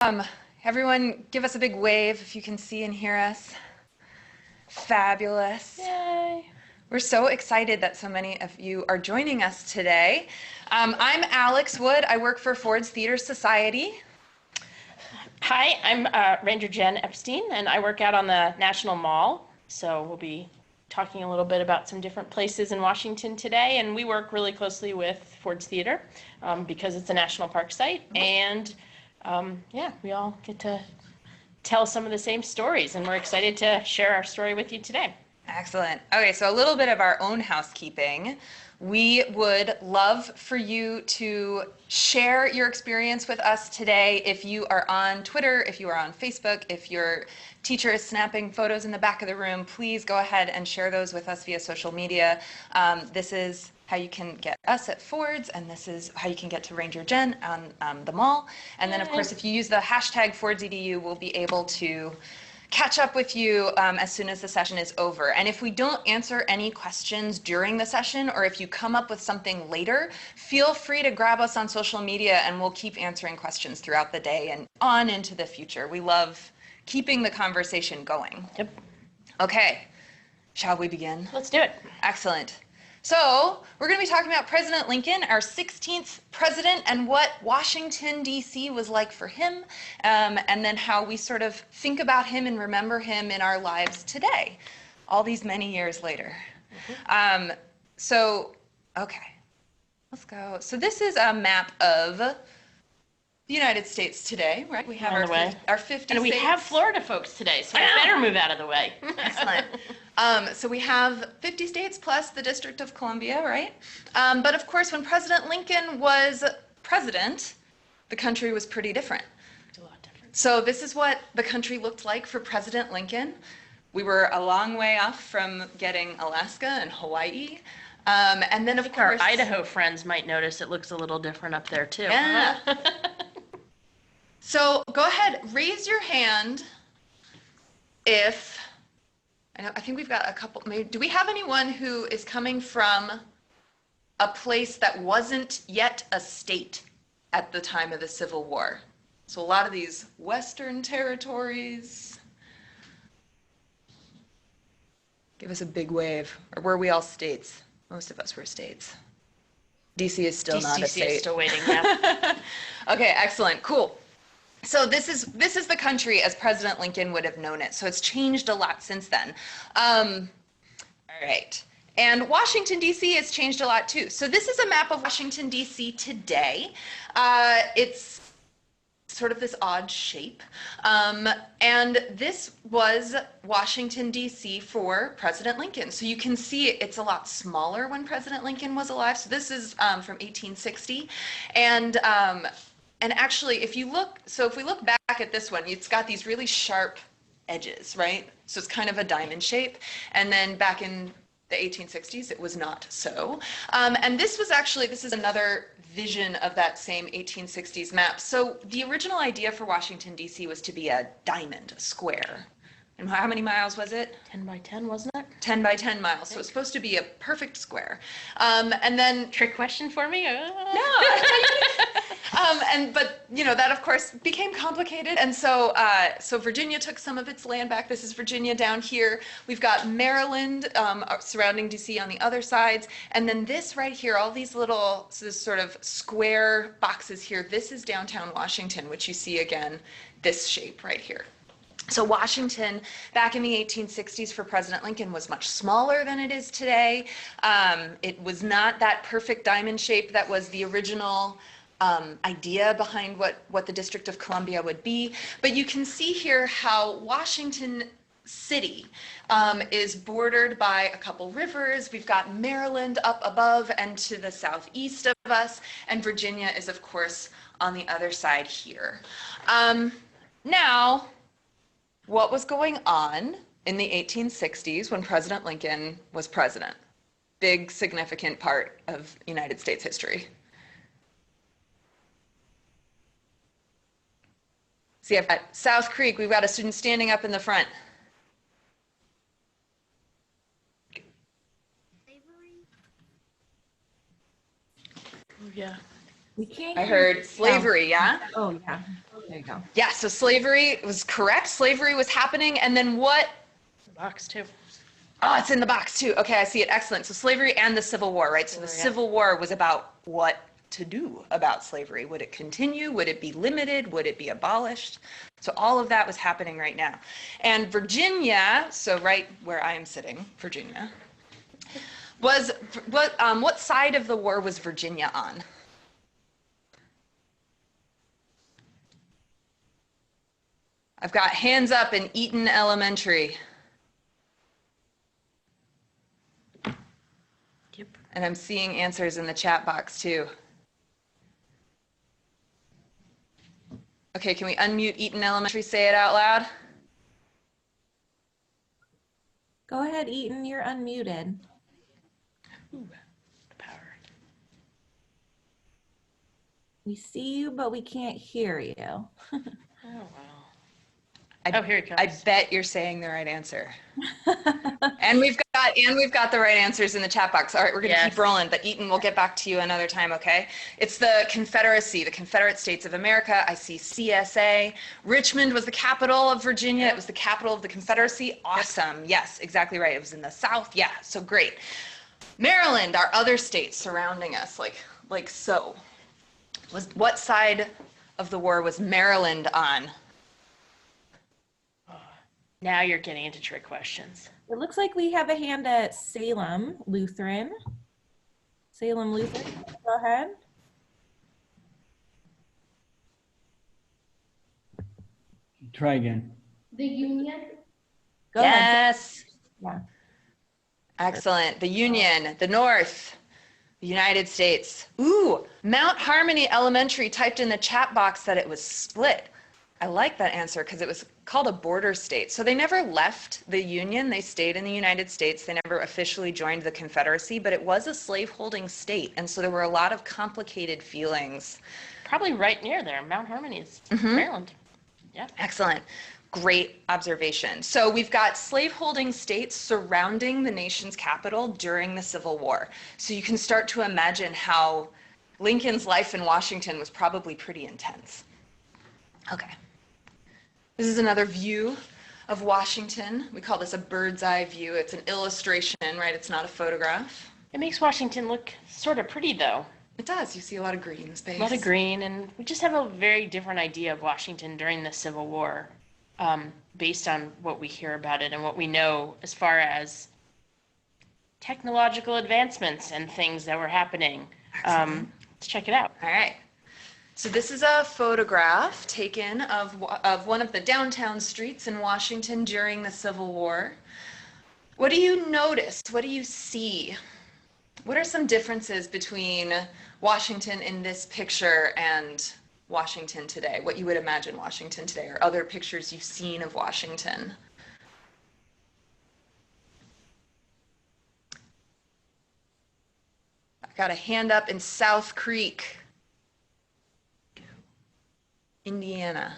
Um, Everyone give us a big wave if you can see and hear us. Fabulous. Yay. We're so excited that so many of you are joining us today. I'm Alex Wood. I work for Ford's Theater Society. Hi, I'm Ranger Jen Epstein, and I work out on the National Mall. So we'll be talking a little bit about some different places in Washington today, and we work really closely with Ford's Theater because it's a national park site, and yeah, we all get to tell some of the same stories, and we're excited to share our story with you today. Excellent. Okay, so a little bit of our own housekeeping. We would love for you to share your experience with us today. If you are on Twitter, if you are on Facebook, if your teacher is snapping photos in the back of the room, please go ahead and share those with us via social media. This is how you can get us at Ford's, and this is how you can get to Ranger Jen on the mall. And then, of course, if you use the hashtag FordsEDU, we'll be able to catch up with you as soon as the session is over. And if we don't answer any questions during the session, or if you come up with something later, feel free to grab us on social media and we'll keep answering questions throughout the day and on into the future. We love keeping the conversation going. Yep. Okay, shall we begin? Let's do it. Excellent. So we're going to be talking about President Lincoln, our 16th president, and what Washington, D.C. was like for him, and then how we sort of think about him and remember him in our lives today, all these many years later. Okay, let's go. So this is a map of the United States today, right? We have our 50 And we states. have Florida folks today, so we better move out of the way. Excellent. So we have 50 states plus the District of Columbia, right? But of course, when President Lincoln was president, the country was pretty different. It's a lot different. So this is what the country looked like for President Lincoln. We were a long way off from getting Alaska and Hawaii. And then, of course, our Idaho friends might notice it looks a little different up there, too. Yeah. So go ahead, raise your hand if, I think we've got a couple, maybe, do we have anyone who is coming from a place that wasn't yet a state at the time of the Civil War? So a lot of these Western territories. Give us a big wave. Or were we all states? Most of us were states. DC is still not a state. DC is still waiting, yeah. Okay, excellent, cool. So this is the country as President Lincoln would have known it. So it's changed a lot since then. All right. And Washington, D.C. has changed a lot too. So this is a map of Washington, D.C. today. It's sort of this odd shape. And this was Washington, D.C. for President Lincoln. So you can see it's a lot smaller when President Lincoln was alive. So this is from 1860. And actually, if we look back at this one, it's got these really sharp edges, right? So it's kind of a diamond shape. And then back in the 1860s, it was not so. And this is another vision of that same 1860s map. So the original idea for Washington, D.C. was to be a diamond, a square. And how many miles was it? 10 by 10, wasn't it? 10 by 10 miles. So it's supposed to be a perfect square. And then... Trick question for me? No. But that of course became complicated, and so Virginia took some of its land back. This is Virginia down here. We've got Maryland surrounding DC on the other sides, and then this right here, all these little this sort of square boxes here. This is downtown Washington, which you see again, this shape right here. So Washington, back in the 1860s for President Lincoln, was much smaller than it is today. It was not that perfect diamond shape that was the original idea behind what the District of Columbia would be. But you can see here how Washington City is bordered by a couple rivers. We've got Maryland up above and to the southeast of us, and Virginia is, of course, on the other side here. Now, what was going on in the 1860s when President Lincoln was president? Big, significant part of United States history. See, I've got South Creek. We've got a student standing up in the front. Slavery? Oh, yeah. We can't. I heard slavery, yeah? Oh, yeah. There you go. Yeah, so slavery was correct. Slavery was happening. And then what? The box too. Oh, it's in the box too. Okay, I see it. Excellent. So slavery and the Civil War, right? So the Civil War was about what to do about slavery. Would it continue? Would it be limited? Would it be abolished? So all of that was happening right now. And Virginia, so right where I am sitting, Virginia, what side of the war was Virginia on? I've got hands up in Eaton Elementary. Yep. And I'm seeing answers in the chat box too. Okay, can we unmute Eaton Elementary, say it out loud? Go ahead, Eaton, you're unmuted. Ooh, the power. We see you, but we can't hear you. Oh, wow. Oh, here it comes. I bet you're saying the right answer. And we've got the right answers in the chat box. All right, we're going to keep rolling, but Eaton, we'll get back to you another time, okay? It's the Confederacy, the Confederate States of America. I see CSA. Richmond was the capital of Virginia. It was the capital of the Confederacy. Awesome. Yes, exactly right. It was in the South. Yeah, so great. Maryland, our other states surrounding us, like so. What side of the war was Maryland on? Now you're getting into trick questions. It looks like we have a hand at Salem Lutheran. Salem Lutheran, go ahead. Try again. The Union. Go ahead. Yes. Yeah. Excellent. The Union, the North, the United States. Ooh, Mount Harmony Elementary typed in the chat box that it was split. I like that answer because it was called a border state. So they never left the Union. They stayed in the United States. They never officially joined the Confederacy, but it was a slaveholding state. And so there were a lot of complicated feelings. Probably right near there. Mount Harmony is Maryland. Yeah. Excellent. Great observation. So we've got slaveholding states surrounding the nation's capital during the Civil War. So you can start to imagine how Lincoln's life in Washington was probably pretty intense. Okay. This is another view of Washington. We call this a bird's eye view. It's an illustration, right? It's not a photograph. It makes Washington look sort of pretty, though. It does. You see a lot of green space. A lot of green, and we just have a very different idea of Washington during the Civil War, based on what we hear about it and what we know as far as technological advancements and things that were happening. Let's check it out. All right. So this is a photograph taken of one of the downtown streets in Washington during the Civil War. What do you notice? What do you see? What are some differences between Washington in this picture and Washington today? What you would imagine Washington today, or other pictures you've seen of Washington? I've got a hand up in South Creek, Indiana.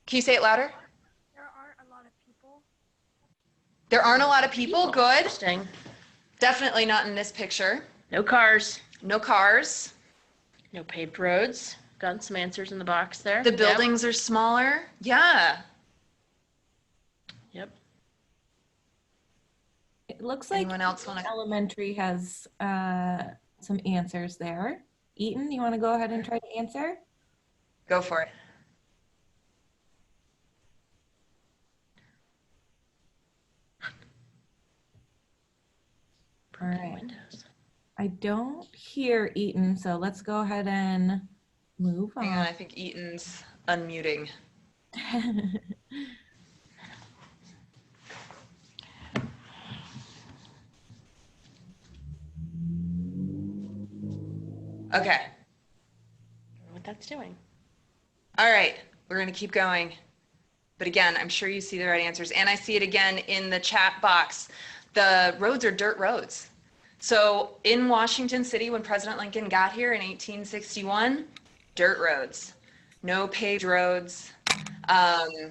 Can you say it louder? There aren't a lot of people. There aren't a lot of people. Good. Interesting. Definitely not in this picture. No cars. No cars. No paved roads. Got some answers in the box there. The buildings are smaller. Yeah. Yep. It looks like Anyone else want to? Elementary has some answers there. Eaton, you want to go ahead and try to answer? Go for it. All right. Windows. I don't hear Eaton, so let's go ahead and move on. Hang on, I think Eaton's unmuting. Okay. I don't know what that's doing. All right. We're going to keep going. But again, I'm sure you see the right answers. And I see it again in the chat box. The roads are dirt roads. So in Washington City, when President Lincoln got here in 1861, dirt roads, no paved roads. And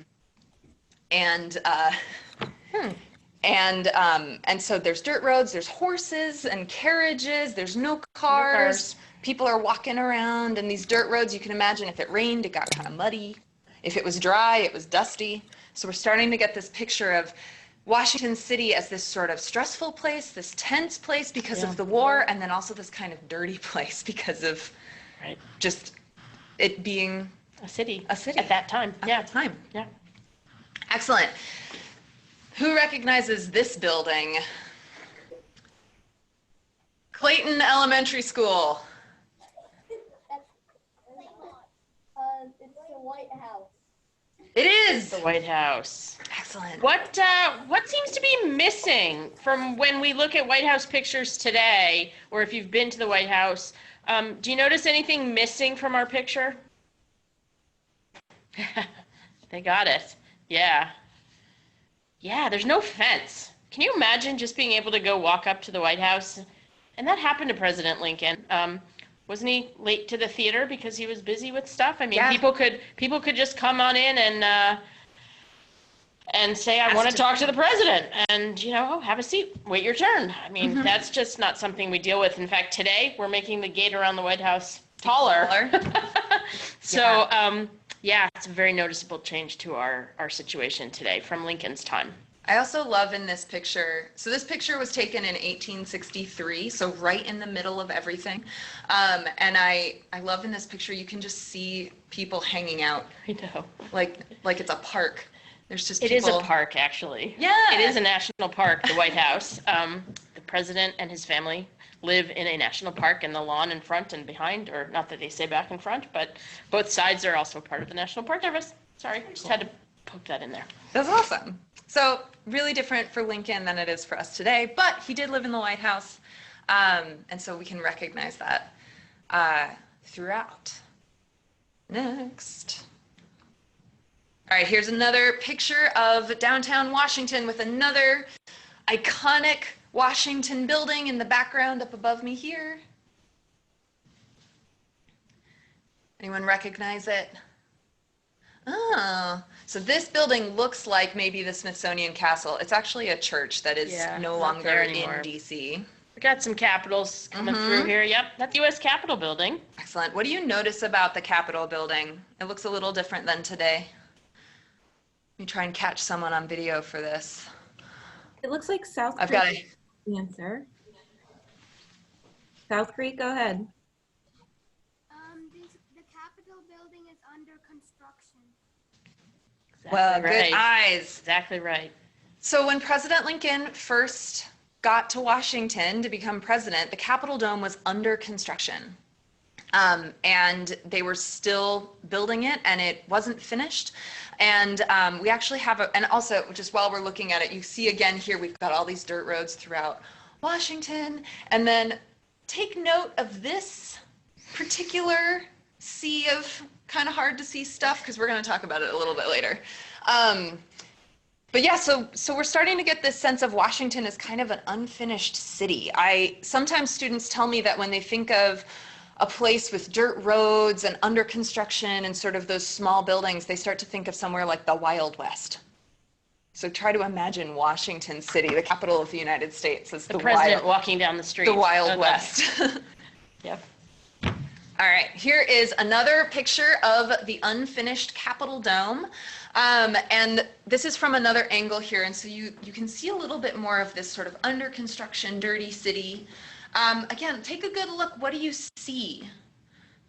so there's dirt roads, there's horses and carriages, there's no cars. people are walking around, and these dirt roads, you can imagine if it rained, it got kind of muddy. If it was dry, it was dusty. So we're starting to get this picture of Washington City as this sort of stressful place, this tense place because Yeah. of the war, and then also this kind of dirty place because of Right. just it being A city. A city. At that time. at Yeah. the time. Yeah. Excellent. Who recognizes this building? Clayton Elementary School. It's the White House. It is. The White House. Excellent. What seems to be missing from when we look at White House pictures today, or if you've been to the White House? Do you notice anything missing from our picture? They got it. Yeah. Yeah, there's no fence. Can you imagine just being able to go walk up to the White House? And that happened to President Lincoln. Wasn't he late to the theater because he was busy with stuff? I mean, Yeah. people could just come on in and say, I want to talk to the president, and have a seat, wait your turn. I mean, that's just not something we deal with. In fact, today we're making the gate around the White House taller. So, yeah, it's a very noticeable change to our situation today from Lincoln's time. I also love in this picture, so this picture was taken in 1863, so right in the middle of everything. And I love in this picture, you can just see people hanging out I know. like it's a park. There's just It people. is a park, actually. Yeah. It is a national park, the White House. The president and his family live in a national park, and the lawn in front and behind, or not that they say back in front, but both sides are also part of the National Park Service. Sorry, just had to poke that in there. That's awesome. So really different for Lincoln than it is for us today, but he did live in the White House. And so we can recognize that throughout. Next. All right, here's another picture of downtown Washington with another iconic Washington building in the background up above me here. Anyone recognize it? Oh, so this building looks like maybe the Smithsonian Castle. It's actually a church that is no not there longer anymore. in DC. We got some capitals coming through here. Yep, that's the U.S. Capitol building. Excellent. What do you notice about the Capitol building? It looks a little different than today. Let me try and catch someone on video for this. It looks like South I've Creek got it. is the answer. South Creek, go ahead. The Capitol building is under construction. Well, Exactly good right. eyes. Exactly right. So when President Lincoln first got to Washington to become president, the Capitol Dome was under construction. And they were still building it, and it wasn't finished. And we actually have and also, just while we're looking at it, you see again here, we've got all these dirt roads throughout Washington. And then take note of this particular sea of kind of hard to see stuff, because we're going to talk about it a little bit later. But yeah, so we're starting to get this sense of Washington as kind of an unfinished city. Sometimes students tell me that when they think of a place with dirt roads and under construction and sort of those small buildings, they start to think of somewhere like the Wild West. So try to imagine Washington City, the capital of the United States, as The president walking down the street. the Wild Okay. West. Yep. All right, here is another picture of the unfinished Capitol Dome. And this is from another angle here. And so you can see a little bit more of this sort of under construction, dirty city. Again, take a good look. What do you see?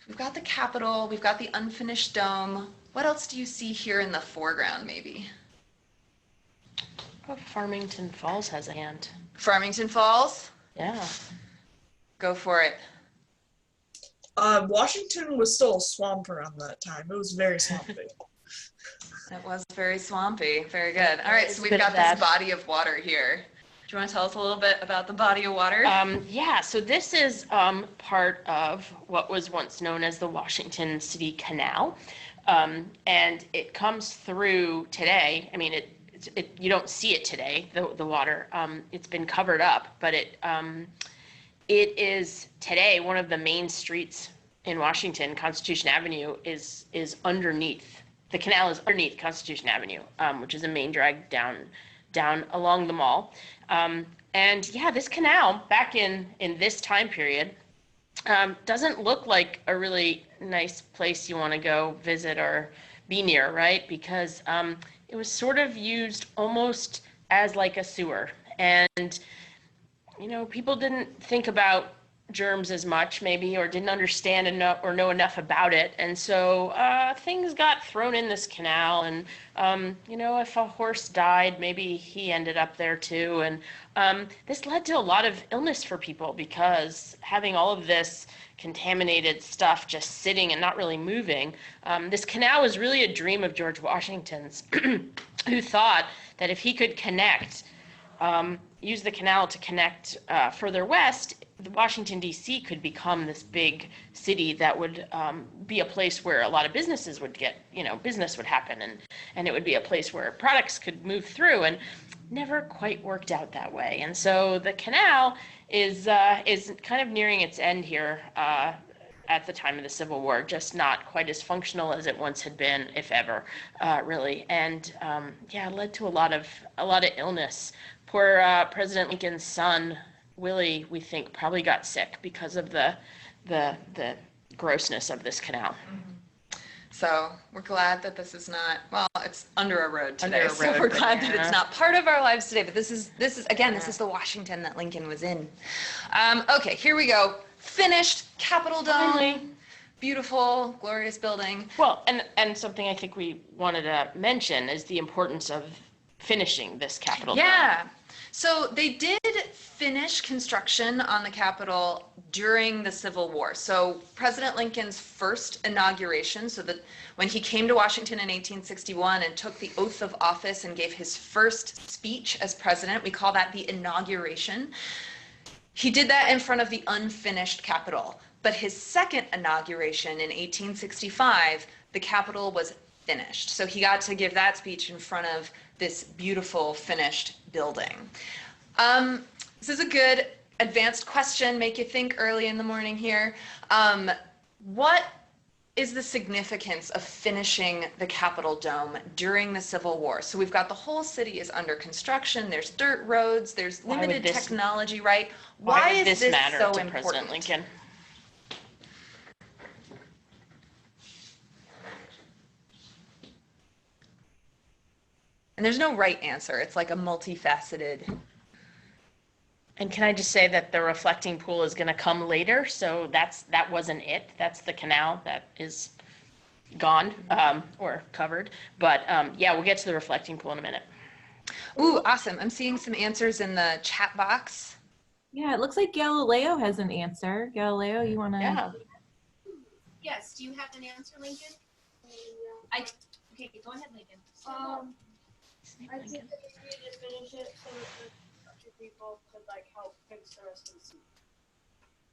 We've got the Capitol, we've got the unfinished dome. What else do you see here in the foreground, maybe? Oh, Farmington Falls has a hand. Farmington Falls? Yeah. Go for it. Washington was still a swamp around that time. It was very swampy. It was very swampy. Very good. All right, It's so a we've bit got of that. this body of water here. Do you want to tell us a little bit about the body of water? Yeah, so this is part of what was once known as the Washington City Canal. And it comes through today. I mean, you don't see it today, the water. It's been covered up, but it is today one of the main streets in Washington. Constitution Avenue is underneath. The canal is underneath Constitution Avenue, which is a main drag down along the mall. And yeah, this canal back in this time period doesn't look like a really nice place you want to go visit or be near, right? Because it was sort of used almost as like a sewer. And, you know, people didn't think about germs as much maybe, or didn't understand enough or know enough about it. And so things got thrown in this canal. And, you know, if a horse died, maybe he ended up there too. And this led to a lot of illness for people because having all of this contaminated stuff just sitting and not really moving. This canal was really a dream of George Washington's, who thought that if he could connect, use the canal to connect further west, Washington, D.C. could become this big city that would be a place where a lot of businesses would get, you know, business would happen, and it would be a place where products could move through, and never quite worked out that way. And so the canal is kind of nearing its end here at the time of the Civil War, just not quite as functional as it once had been, if ever, really. And yeah, it led to a lot of illness. Poor President Lincoln's son, Willie, we think probably got sick because of the grossness of this canal. So we're glad that this is not, well, it's under a road today. Under a So road, we're but glad that yeah. it's not part of our lives today, but this is again, this is the Washington that Lincoln was in. Okay, here we go. Finished Capitol Dome. Finally. Beautiful, glorious building. Well, and something I think we wanted to mention is the importance of finishing this Capitol Dome. Yeah. So they did finish construction on the Capitol during the Civil War. So President Lincoln's first inauguration, so that when he came to Washington in 1861 and took the oath of office and gave his first speech as president, we call that the inauguration. He did that in front of the unfinished Capitol. But his second inauguration in 1865, the Capitol was finished. So he got to give that speech in front of this beautiful finished building. This is a good advanced question, make you think early in the morning here. What is the significance of finishing the Capitol Dome during the Civil War? So we've got the whole city is under construction, there's dirt roads, there's limited technology, right? Why would is this this matter so to important? President Lincoln? And there's no right answer. It's like a multifaceted. And can I just say that the reflecting pool is going to come later, so that wasn't it. That's the canal that is gone or covered. But yeah, we'll get to the reflecting pool in a minute. Ooh, awesome. I'm seeing some answers in the chat box. Yeah, it looks like Galileo has an answer. Galileo, you want to? Yeah. Yes, do you have an answer, Lincoln? Okay, go ahead, Lincoln. I think that we need to finish it so that the country people could like help fix the rest of the city.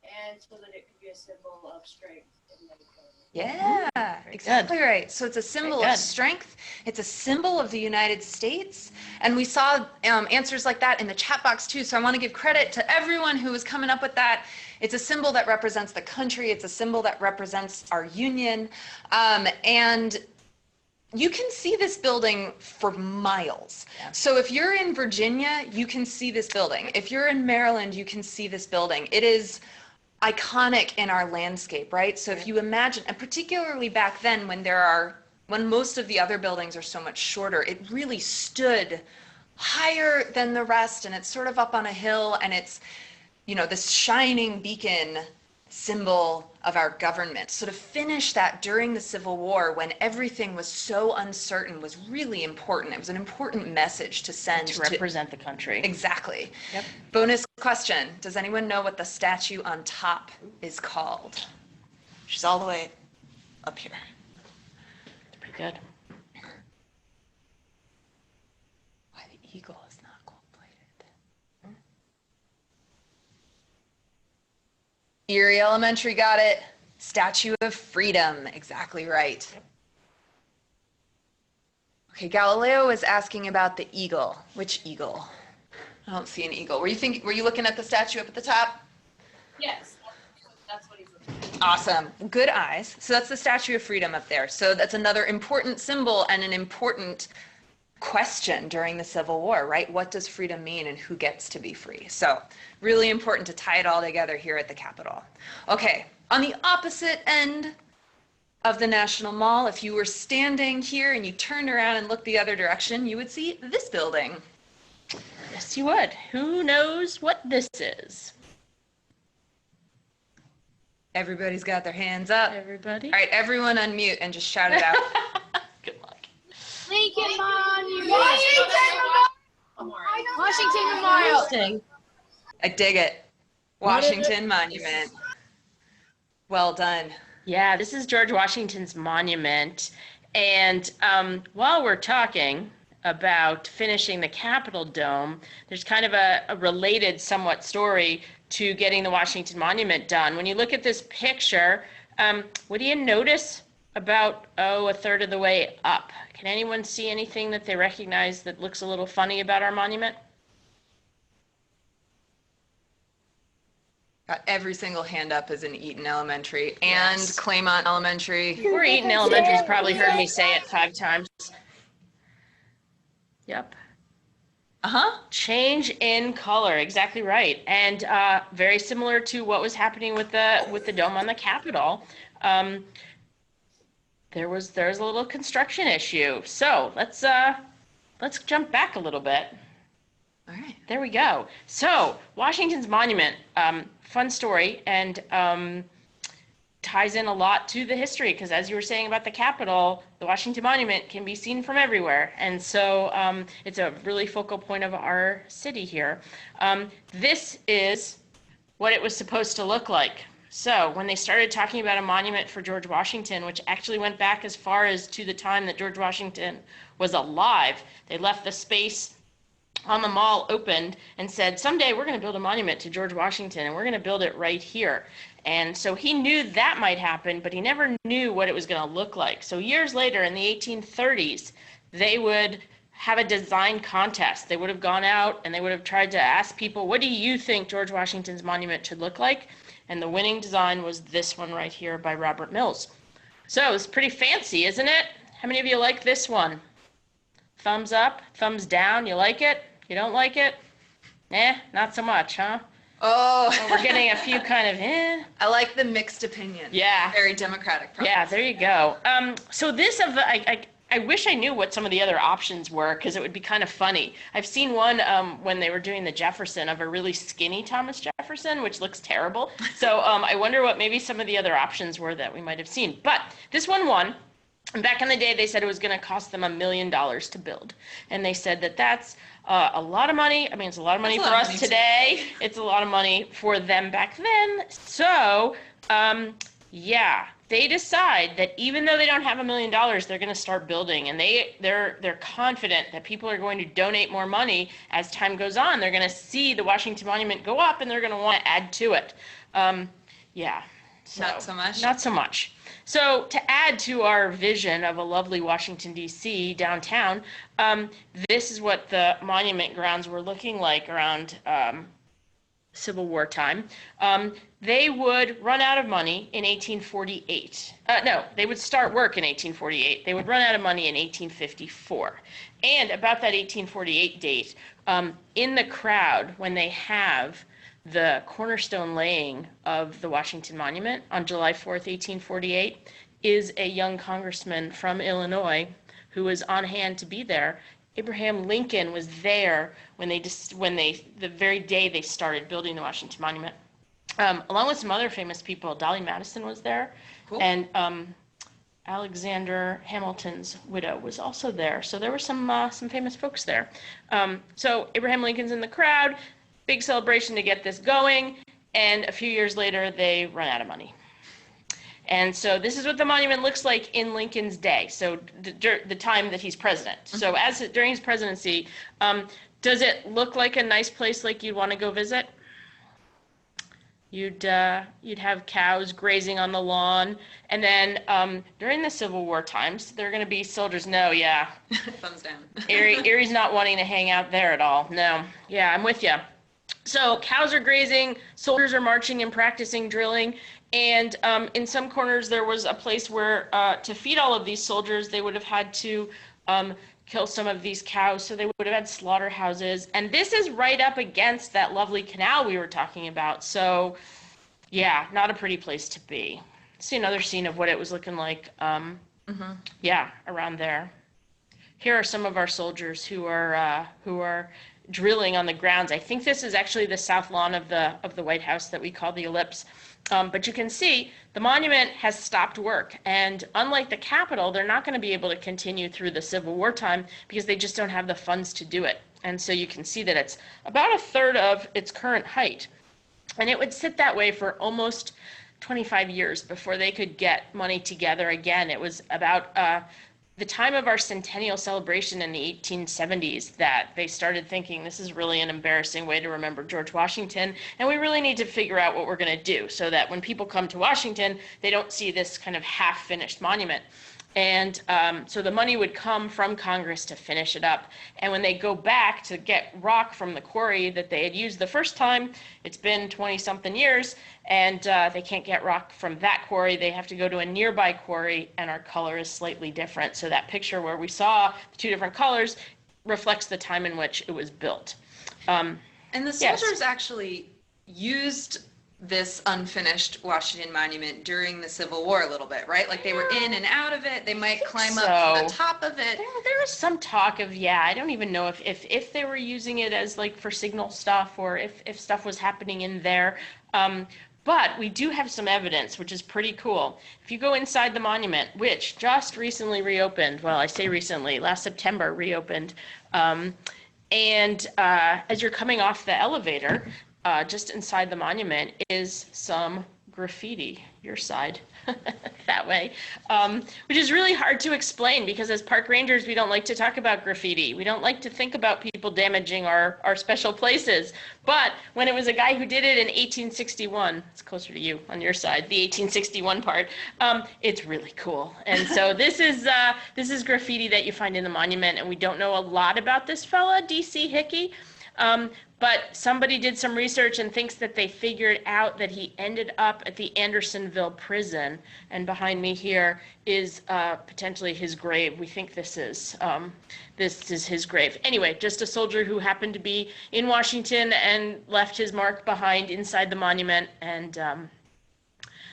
And so that it could be a symbol of strength in the economy. Yeah, exactly right. So it's a symbol Very of good. strength. It's a symbol of the United States. And we saw answers like that in the chat box too. So I want to give credit to everyone who was coming up with that. It's a symbol that represents the country. It's a symbol that represents our union. And you can see this building for miles. Yeah. So if you're in Virginia, you can see this building. If you're in Maryland, you can see this building. It is iconic in our landscape, right? So if you imagine, and particularly back then when most of the other buildings are so much shorter, it really stood higher than the rest, and it's sort of up on a hill, and it's, you know, this shining beacon symbol of our government. So to finish that during the Civil War, when everything was so uncertain, was really important. It was an important message to send To represent the country. Exactly. Yep. Bonus question. Does anyone know what the statue on top is called? She's all the way up here. Pretty good. Why the eagle is not gold-plated? Erie Elementary got it. Statue of Freedom. Exactly right. Okay, Galileo is asking about the eagle. Which eagle? I don't see an eagle. Were you looking at the statue up at the top? Yes, that's what he's looking at. Awesome. Good eyes. So that's the Statue of Freedom up there. So that's another important symbol and an important question during the Civil War, right? What does freedom mean and who gets to be free? So really important to tie it all together here at the Capitol. Okay, on the opposite end of the National Mall, if you were standing here and you turned around and looked the other direction, you would see this building. Yes, you would. Who knows what this is? Everybody's got their hands up. Everybody? All right, everyone unmute and just shout it out. Good luck. Lincoln Monument. Memorial. Washington Memorial. Interesting. I dig it. Washington Monument. Well done. Yeah, this is George Washington's monument. And while we're talking about finishing the Capitol dome, there's kind of a related somewhat story to getting the Washington Monument done. When you look at this picture, what do you notice about, a third of the way up? Can anyone see anything that they recognize that looks a little funny about our monument? Got every single hand up is in Eaton Elementary and Yes. Claymont Elementary. Poor Eaton Elementary's probably heard me say it 5 times. Yep. Uh-huh. Change in color, exactly right, and very similar to what was happening with the dome on the Capitol. There's a little construction issue. So let's jump back a little bit. All right. There we go. So Washington's monument, fun story, and ties in a lot to the history, because as you were saying about the Capitol, the Washington Monument can be seen from everywhere. And so it's a really focal point of our city here. This is what it was supposed to look like. So when they started talking about a monument for George Washington, which actually went back as far as to the time that George Washington was alive, they left the space on the mall opened and said, someday we're going to build a monument to George Washington, and we're going to build it right here. And so he knew that might happen, but he never knew what it was going to look like. So years later, in the 1830s, they would have a design contest. They would have gone out and they would have tried to ask people, what do you think George Washington's monument should look like? And the winning design was this one right here by Robert Mills. So it's pretty fancy, isn't it? How many of you like this one? Thumbs up, thumbs down, you like it? You don't like it? Not so much, huh? Oh, Well, we're getting a few kind of, I like the mixed opinion. Yeah. Very democratic process. Yeah, there you go. So this I wish I knew what some of the other options were, because it would be kind of funny. I've seen one when they were doing the Jefferson of a really skinny Thomas Jefferson, which looks terrible. So I wonder what maybe some of the other options were that we might have seen. But this one won. And back in the day, they said it was going to cost them $1 million to build. And they said that that's a lot of money. I mean, it's a lot of money for us today. It's a lot of money for them back then. So, yeah, they decide that even though they don't have $1 million, they're going to start building. And they're confident that people are going to donate more money as time goes on. They're going to see the Washington Monument go up, and they're going to want to add to it. Yeah. So, Not so much? Not so much. So to add to our vision of a lovely Washington, D.C. downtown, this is what the monument grounds were looking like around Civil War time. They would run out of money in 1848. No, they would start work in 1848. They would run out of money in 1854. And about that 1848 date, in the crowd, when they have the cornerstone laying of the Washington Monument on July 4th, 1848, is a young congressman from Illinois who was on hand to be there. Abraham Lincoln was there when the very day they started building the Washington Monument, along with some other famous people. Dolly Madison was there, Cool. and Alexander Hamilton's widow was also there. So there were some famous folks there. So Abraham Lincoln's in the crowd. Big celebration to get this going, and a few years later, they run out of money. And so this is what the monument looks like in Lincoln's day, so the time that he's president. So during his presidency, does it look like a nice place like you'd want to go visit? You'd have cows grazing on the lawn, and then during the Civil War times, there are going to be soldiers. No, yeah. Thumbs down. Erie's not wanting to hang out there at all. No, yeah, I'm with you. So cows are grazing, soldiers are marching and practicing drilling, and in some corners there was a place where to feed all of these soldiers they would have had to kill some of these cows, so they would have had slaughterhouses. And this is right up against that lovely canal we were talking about. So yeah, not a pretty place to be. See another scene of what it was looking like. Yeah, around there. Here are some of our soldiers who are drilling on the grounds. I think this is actually the south lawn of the White House that we call the Ellipse. But you can see the monument has stopped work. And unlike the Capitol, they're not going to be able to continue through the Civil War time because they just don't have the funds to do it. And so you can see that it's about a third of its current height. And it would sit that way for almost 25 years before they could get money together again. It was about the time of our centennial celebration in the 1870s that they started thinking this is really an embarrassing way to remember George Washington, and we really need to figure out what we're going to do so that when people come to Washington, they don't see this kind of half-finished monument. And so the money would come from Congress to finish it up. And when they go back to get rock from the quarry that they had used the first time, it's been 20-something years, and they can't get rock from that quarry. They have to go to a nearby quarry, and our color is slightly different. So that picture where we saw the two different colors reflects the time in which it was built. And the Yes. soldiers actually used this unfinished Washington Monument during the Civil War a little bit, right? Like they were in and out of it. They might climb up to the so. top of it. There was some talk of, yeah, I don't even know if they were using it as like for signal stuff or if stuff was happening in there. But we do have some evidence, which is pretty cool. If you go inside the monument, which just recently reopened, well, I say recently, last September reopened, and as you're coming off the elevator, just inside the monument is some graffiti, your side, that way, which is really hard to explain because as park rangers, we don't like to talk about graffiti. We don't like to think about people damaging our special places. But when it was a guy who did it in 1861, it's closer to you on your side, the 1861 part, it's really cool. And so this is graffiti that you find in the monument, and we don't know a lot about this fella, D.C. Hickey. But somebody did some research and thinks that they figured out that he ended up at the Andersonville prison. And behind me here is potentially his grave. We think this is his grave. Anyway, just a soldier who happened to be in Washington and left his mark behind inside the monument. And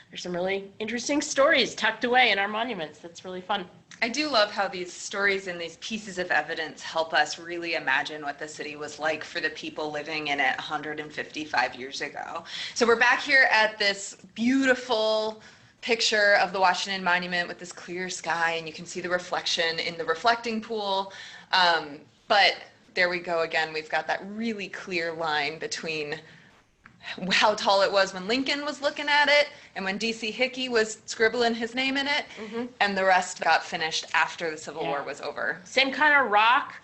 there's some really interesting stories tucked away in our monuments. That's really fun. I do love how these stories and these pieces of evidence help us really imagine what the city was like for the people living in it 155 years ago. So we're back here at this beautiful picture of the Washington Monument with this clear sky, and you can see the reflection in the reflecting pool. But there we go again. We've got that really clear line between how tall it was when Lincoln was looking at it and when D.C. Hickey was scribbling his name in it, and the rest got finished after the Civil War was over. Same kind of rock.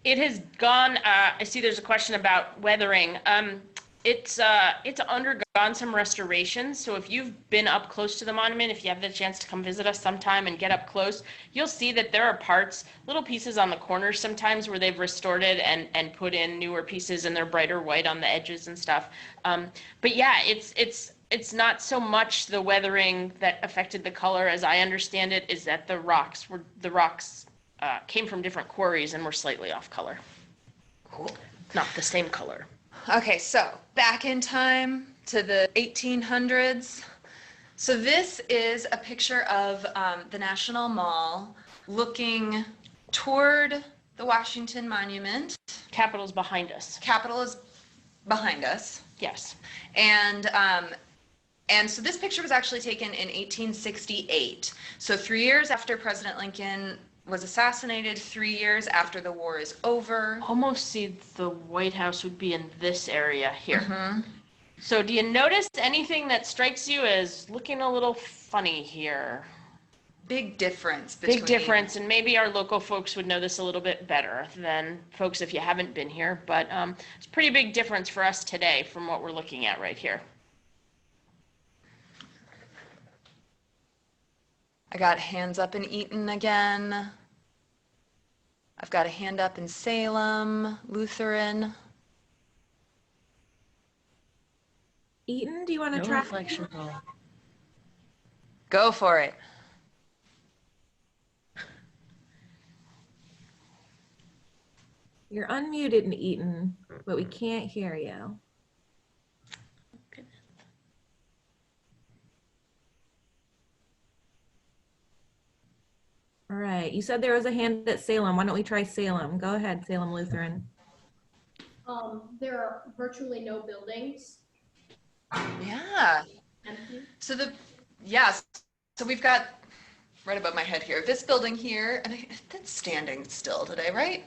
It has gone, I see there's a question about weathering. It's undergone some restorations. So if you've been up close to the monument, if you have the chance to come visit us sometime and get up close, you'll see that there are parts, little pieces on the corners sometimes where they've restored it and put in newer pieces and they're brighter white on the edges and stuff. But yeah, it's not so much the weathering that affected the color, as I understand it, is that the rocks came from different quarries and were slightly off color. Cool. Not the same color. Okay, so back in time to the 1800s. So this is a picture of the National Mall looking toward the Washington Monument. Capitol's behind us. Capitol is behind us. Yes. And so this picture was actually taken in 1868. So 3 years after President Lincoln was assassinated, 3 years after the war is over. Almost see the White House would be in this area here. So do you notice anything that strikes you as looking a little funny here? Big difference between... Big difference, and maybe our local folks would know this a little bit better than folks if you haven't been here, but it's a pretty big difference for us today from what we're looking at right here. I got hands up in Eaton again. I've got a hand up in Salem, Lutheran. Eaton, do you want to No try? reflection. Go for it. You're unmuted, Eaton, but we can't hear you. All right, you said there was a hand at Salem. Why don't we try Salem? Go ahead, Salem Lutheran. There are virtually no buildings. Yeah. Empty. So so we've got right above my head here, this building here, and that's standing still today, right?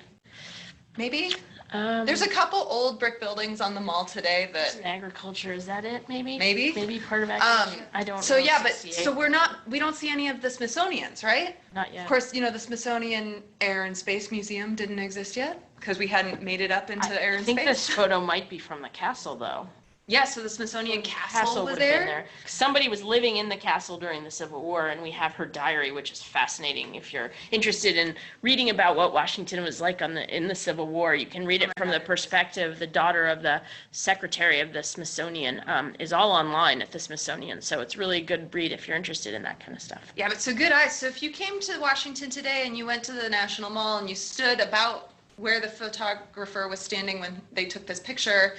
Maybe? There's a couple old brick buildings on the mall today that, Agriculture, is that it, maybe? Maybe. Maybe part of agriculture? I don't know. so yeah, but, 68. so we don't see any of the Smithsonian's, right? Not yet. Of course, the Smithsonian Air and Space Museum didn't exist yet, because we hadn't made it up into air I and think space. this photo might be from the castle, though. Yeah, so the Smithsonian Castle was would have been there. there. Somebody was living in the castle during the Civil War, and we have her diary, which is fascinating. If you're interested in reading about what Washington was like in the Civil War, you can read it from the perspective. The daughter of the secretary of the Smithsonian is all online at the Smithsonian, so it's really a good read if you're interested in that kind of stuff. Yeah, but so good eyes. So if you came to Washington today and you went to the National Mall and you stood about where the photographer was standing when they took this picture,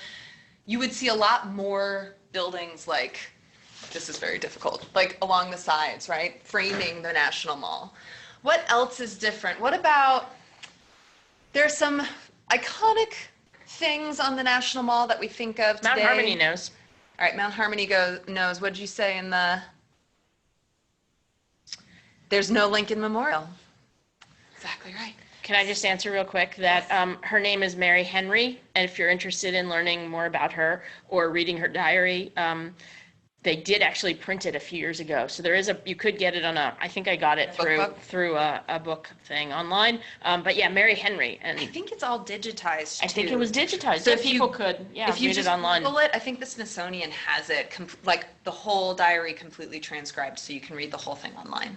you would see a lot more buildings like, this is very difficult, like along the sides, right? Framing the National Mall. What else is different? What about, there's some iconic things on the National Mall that we think of today. Mount Harmony knows. All right, Mount Harmony knows. What did you say in the, there's no Lincoln Memorial. Exactly right. Can I just answer real quick that her name is Mary Henry, and if you're interested in learning more about her or reading her diary, they did actually print it a few years ago. So there is you could get it on I think I got it through a book thing online. But yeah, Mary Henry. And I think it's all digitized I think too. it was digitized. So So if people you- could, if you read just it online. Google it, I think the Smithsonian has it, like the whole diary completely transcribed, so you can read the whole thing online.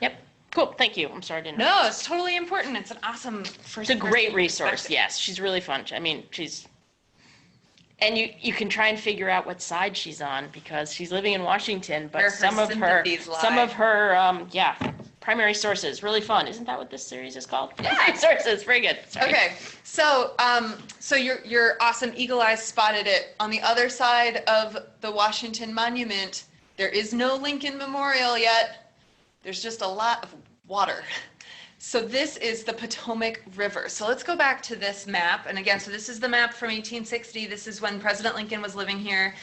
Yep. Cool. Thank you. I'm sorry to interrupt. No, it's totally important. It's an awesome first. It's a great person resource. perspective. Yes, she's really fun. I mean, and you can try and figure out what side she's on because she's living in Washington, but Where her some of her sympathies primary sources, really fun. Isn't that what this series is called? Yeah. Primary sources. Very good. Sorry. Okay, so your awesome eagle eyes spotted it on the other side of the Washington Monument. There is no Lincoln Memorial yet. There's just a lot of water. So this is the Potomac River. So let's go back to this map. And again, so this is the map from 1860. This is when President Lincoln was living here.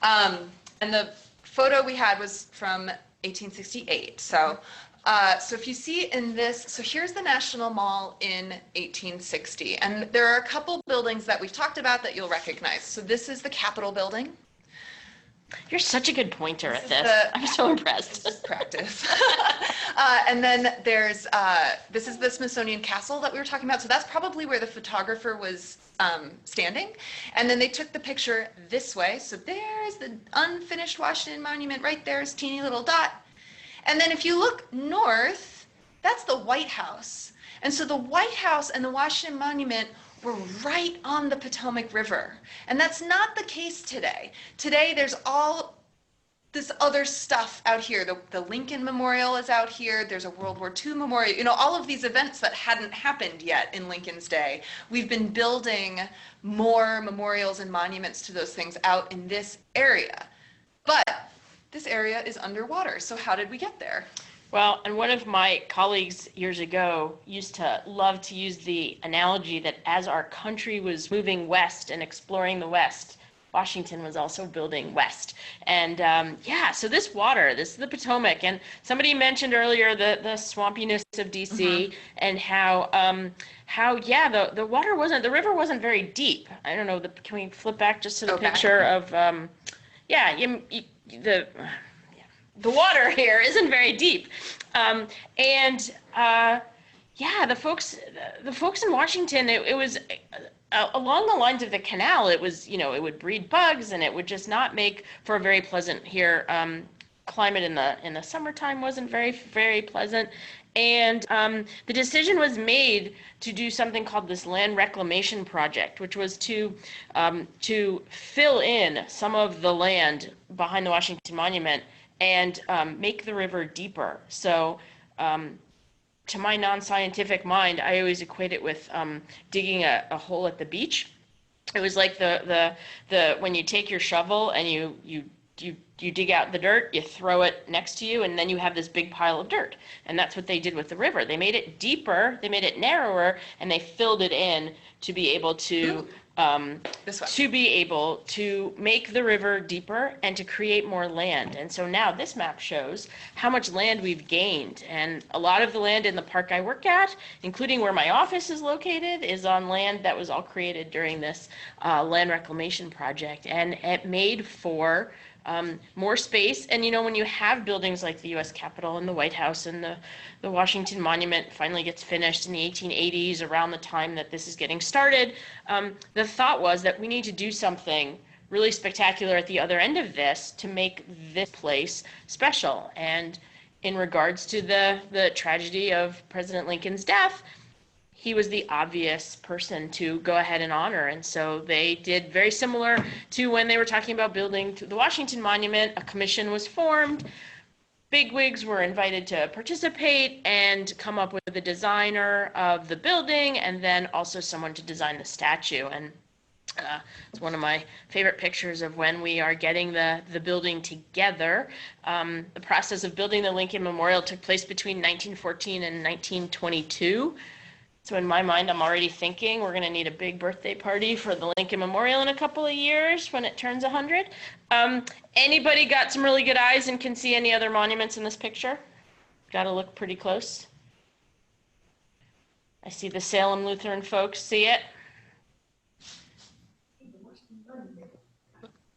And the photo we had was from 1868. So if you see in this, so here's the National Mall in 1860. And there are a couple buildings that we've talked about that you'll recognize. So this is the Capitol Building. You're such a good pointer at is this. I'm so impressed. Practice. And then there's, this is the Smithsonian Castle that we were talking about. So that's probably where the photographer was standing. And then they took the picture this way. So there's the unfinished Washington Monument right there, is teeny little dot. And then if you look north, that's the White House. And so the White House and the Washington Monument were right on the Potomac River. And that's not the case today. Today, there's all this other stuff out here. The Lincoln Memorial is out here. There's a World War II memorial. All of these events that hadn't happened yet in Lincoln's day. We've been building more memorials and monuments to those things out in this area. But this area is underwater. So how did we get there? Well, and one of my colleagues years ago used to love to use the analogy that as our country was moving west and exploring the West, Washington was also building west. And so this water, this is the Potomac, and somebody mentioned earlier the swampiness of DC and how the water wasn't, the river wasn't very deep. I don't know, can we flip back just to the picture of, the water here isn't very deep. The folks in Washington, it was along the lines of the canal. It was, it would breed bugs and it would just not make for a very pleasant here. Climate in the summertime wasn't very, very pleasant. And the decision was made to do something called this land reclamation project, which was to fill in some of the land behind the Washington Monument and make the river deeper. So to my non-scientific mind, I always equate it with digging a hole at the beach. It was like the when you take your shovel and you dig out the dirt, you throw it next to you, and then you have this big pile of dirt. And that's what they did with the river. They made it deeper, they made it narrower, and they filled it in to be able to This one. to be able to make the river deeper and to create more land. And so now this map shows how much land we've gained. And a lot of the land in the park I work at, including where my office is located, is on land that was all created during this land reclamation project. And it made for more space. And, you know, when you have buildings like the U.S. Capitol and the White House and the Washington Monument finally gets finished in the 1880s, around the time that this is getting started, the thought was that we need to do something really spectacular at the other end of this to make this place special. And in regards to the tragedy of President Lincoln's death, he was the obvious person to go ahead and honor. And so they did very similar to when they were talking about building the Washington Monument. A commission was formed. Bigwigs were invited to participate and come up with the designer of the building, and then also someone to design the statue. And it's one of my favorite pictures of when we are getting the building together. The process of building the Lincoln Memorial took place between 1914 and 1922. So in my mind, I'm already thinking we're going to need a big birthday party for the Lincoln Memorial in a couple of years when it turns 100. Anybody got some really good eyes and can see any other monuments in this picture? Got to look pretty close. I see the Salem Lutheran folks. See it?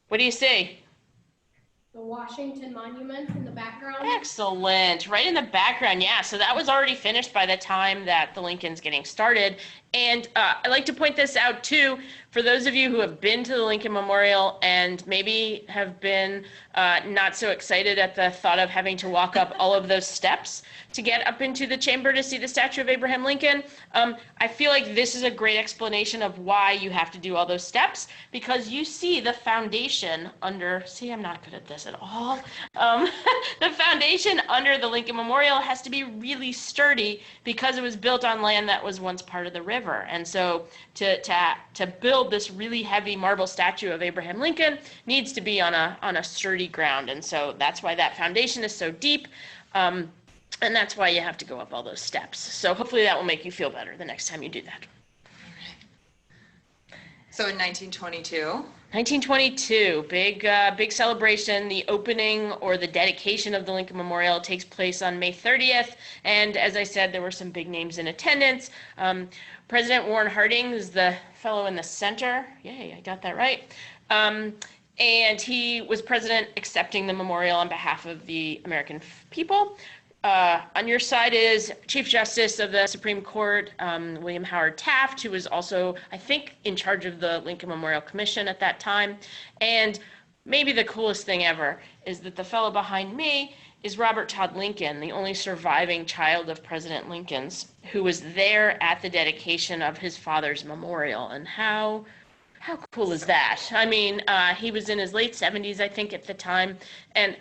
What do you see? The Washington Monument in the background. Excellent. Right in the background. Yeah. So that was already finished by the time that the Lincoln's getting started. And I'd like to point this out too, for those of you who have been to the Lincoln Memorial and maybe have been not so excited at the thought of having to walk up all of those steps to get up into the chamber to see the statue of Abraham Lincoln. I feel like this is a great explanation of why you have to do all those steps, because you see the foundation under, see, I'm not good at this at all. The foundation under the Lincoln Memorial has to be really sturdy because it was built on land that was once part of the river. And so to build this really heavy marble statue of Abraham Lincoln needs to be on a sturdy ground. And so that's why that foundation is so deep. And that's why you have to go up all those steps. So hopefully that will make you feel better the next time you do that. So in 1922. 1922, big celebration. The opening or the dedication of the Lincoln Memorial takes place on May 30th. And as I said, there were some big names in attendance. President Warren Harding is the fellow in the center. Yay, I got that right. And he was president accepting the memorial on behalf of the American people. On your side is Chief Justice of the Supreme Court, William Howard Taft, who was also, I think, in charge of the Lincoln Memorial Commission at that time. And maybe the coolest thing ever is that the fellow behind me is Robert Todd Lincoln, the only surviving child of President Lincoln's, who was there at the dedication of his father's memorial. And how cool is that? I mean, he was in his late 70s, I think, at the time. And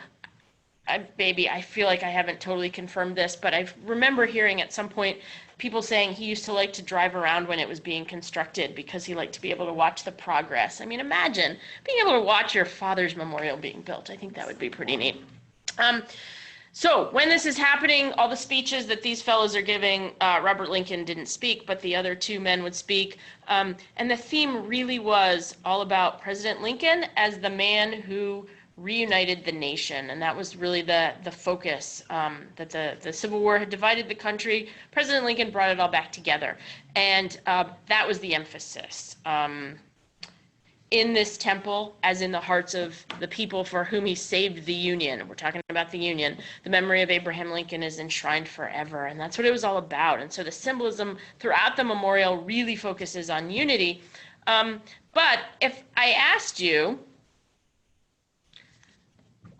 I feel like I haven't totally confirmed this, but I remember hearing at some point people saying he used to like to drive around when it was being constructed because he liked to be able to watch the progress. I mean, imagine being able to watch your father's memorial being built. I think that would be pretty neat. So when this is happening, all the speeches that these fellows are giving, Robert Lincoln didn't speak, but the other two men would speak. And the theme really was all about President Lincoln as the man who reunited the nation, and that was really the focus, that the Civil War had divided the country. President Lincoln brought it all back together, and that was the emphasis. In this temple, as in the hearts of the people for whom he saved the Union, we're talking about the Union, the memory of Abraham Lincoln is enshrined forever, and that's what it was all about. And so the symbolism throughout the memorial really focuses on unity. But if I asked you,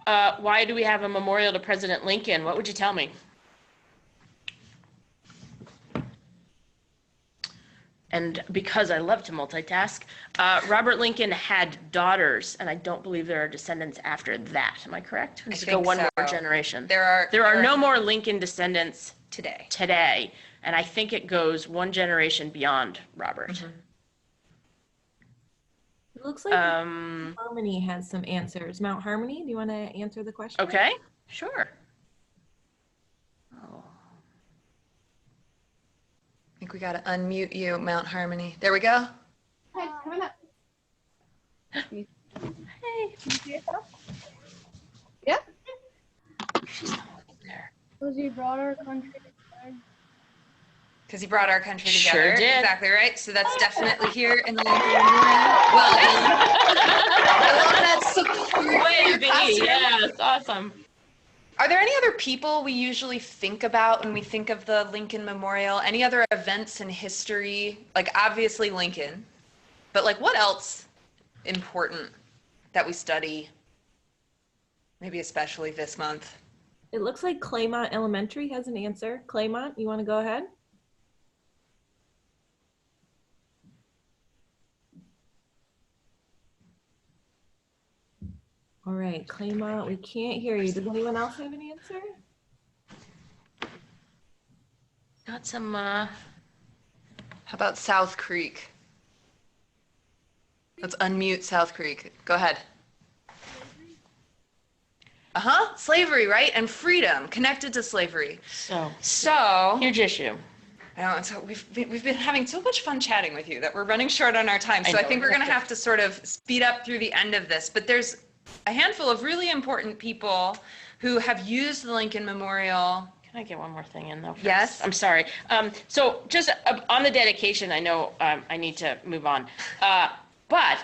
why do we have a memorial to President Lincoln? What would you tell me? And because I love to multitask, Robert Lincoln had daughters, and I don't believe there are descendants after that. Am I correct? Let's go one more generation. There are no more Lincoln descendants today. And I think it goes one generation beyond Robert. It looks like Harmony has some answers. Mount Harmony, do you want to answer the question? Okay, sure. Oh. I think we got to unmute you, Mount Harmony. There we go. Hey, come on up. Hey. Yep. She's not there. Was he brought our country together? Because he brought our country together. Sure did. Exactly right. So that's definitely here in the Lincoln Memorial. Well done. I love that support. Way to be. Yeah, it's awesome. Are there any other people we usually think about when we think of the Lincoln Memorial? Any other events in history? Like obviously Lincoln, but like what else important that we study? Maybe especially this month. It looks like Claymont Elementary has an answer. Claymont, you want to go ahead? All right, Claymont, we can't hear you. Does anyone else have an answer? Got some, How about South Creek? Let's unmute South Creek. Go ahead. Slavery, right? And freedom connected to slavery. So huge issue. I know, so we've been having so much fun chatting with you that we're running short on our time. So I think we're going to have to sort of speed up through the end of this. But there's a handful of really important people who have used the Lincoln Memorial. Can I get one more thing in though? First? Yes. I'm sorry. So just on the dedication, I know I need to move on. But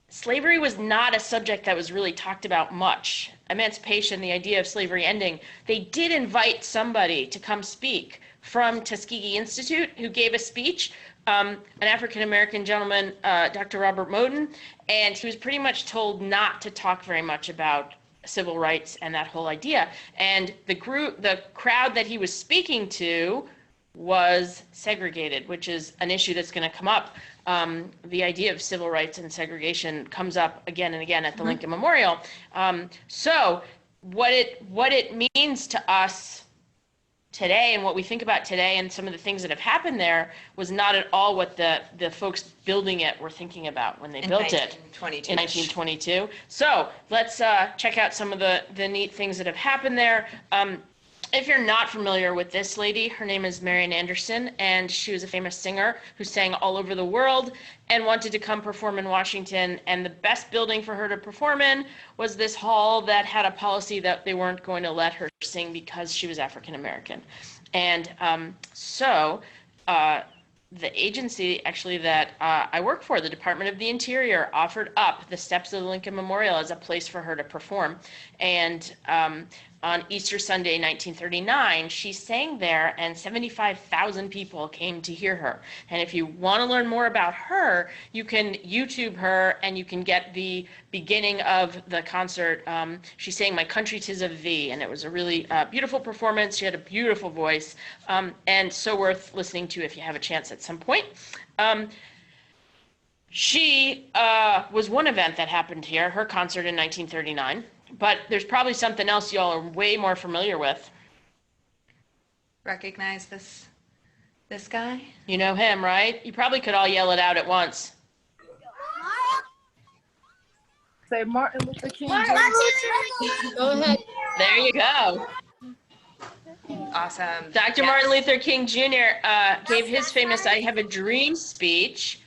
slavery was not a subject that was really talked about much. Emancipation, the idea of slavery ending, they did invite somebody to come speak from Tuskegee Institute who gave a speech, an African-American gentleman, Dr. Robert Moden, and he was pretty much told not to talk very much about civil rights and that whole idea. And the crowd that he was speaking to was segregated, which is an issue that's going to come up. The idea of civil rights and segregation comes up again and again at the Lincoln Memorial. So what it means to us today and what we think about today and some of the things that have happened there was not at all what the folks building it were thinking about when they built it in 1922. So let's check out some of the neat things that have happened there. If you're not familiar with this lady, her name is Marian Anderson, and she was a famous singer who sang all over the world and wanted to come perform in Washington. And the best building for her to perform in was this hall that had a policy that they weren't going to let her sing because she was African American. And so the agency actually that I work for, the Department of the Interior, offered up the steps of the Lincoln Memorial as a place for her to perform. And on Easter Sunday, 1939, she sang there and 75,000 people came to hear her. And if you want to learn more about her, you can YouTube her and you can get the beginning of the concert. She sang My Country 'Tis of Thee, and it was a really beautiful performance. She had a beautiful voice, and so worth listening to if you have a chance at some point. She was one event that happened here, her concert in 1939. But there's probably something else y'all are way more familiar with. Recognize this guy? You know him, right? You probably could all yell it out at once. Say Martin Luther King. Go ahead. There you go. Awesome. Dr. Yes. Martin Luther King Jr. Gave his famous I Have a Dream speech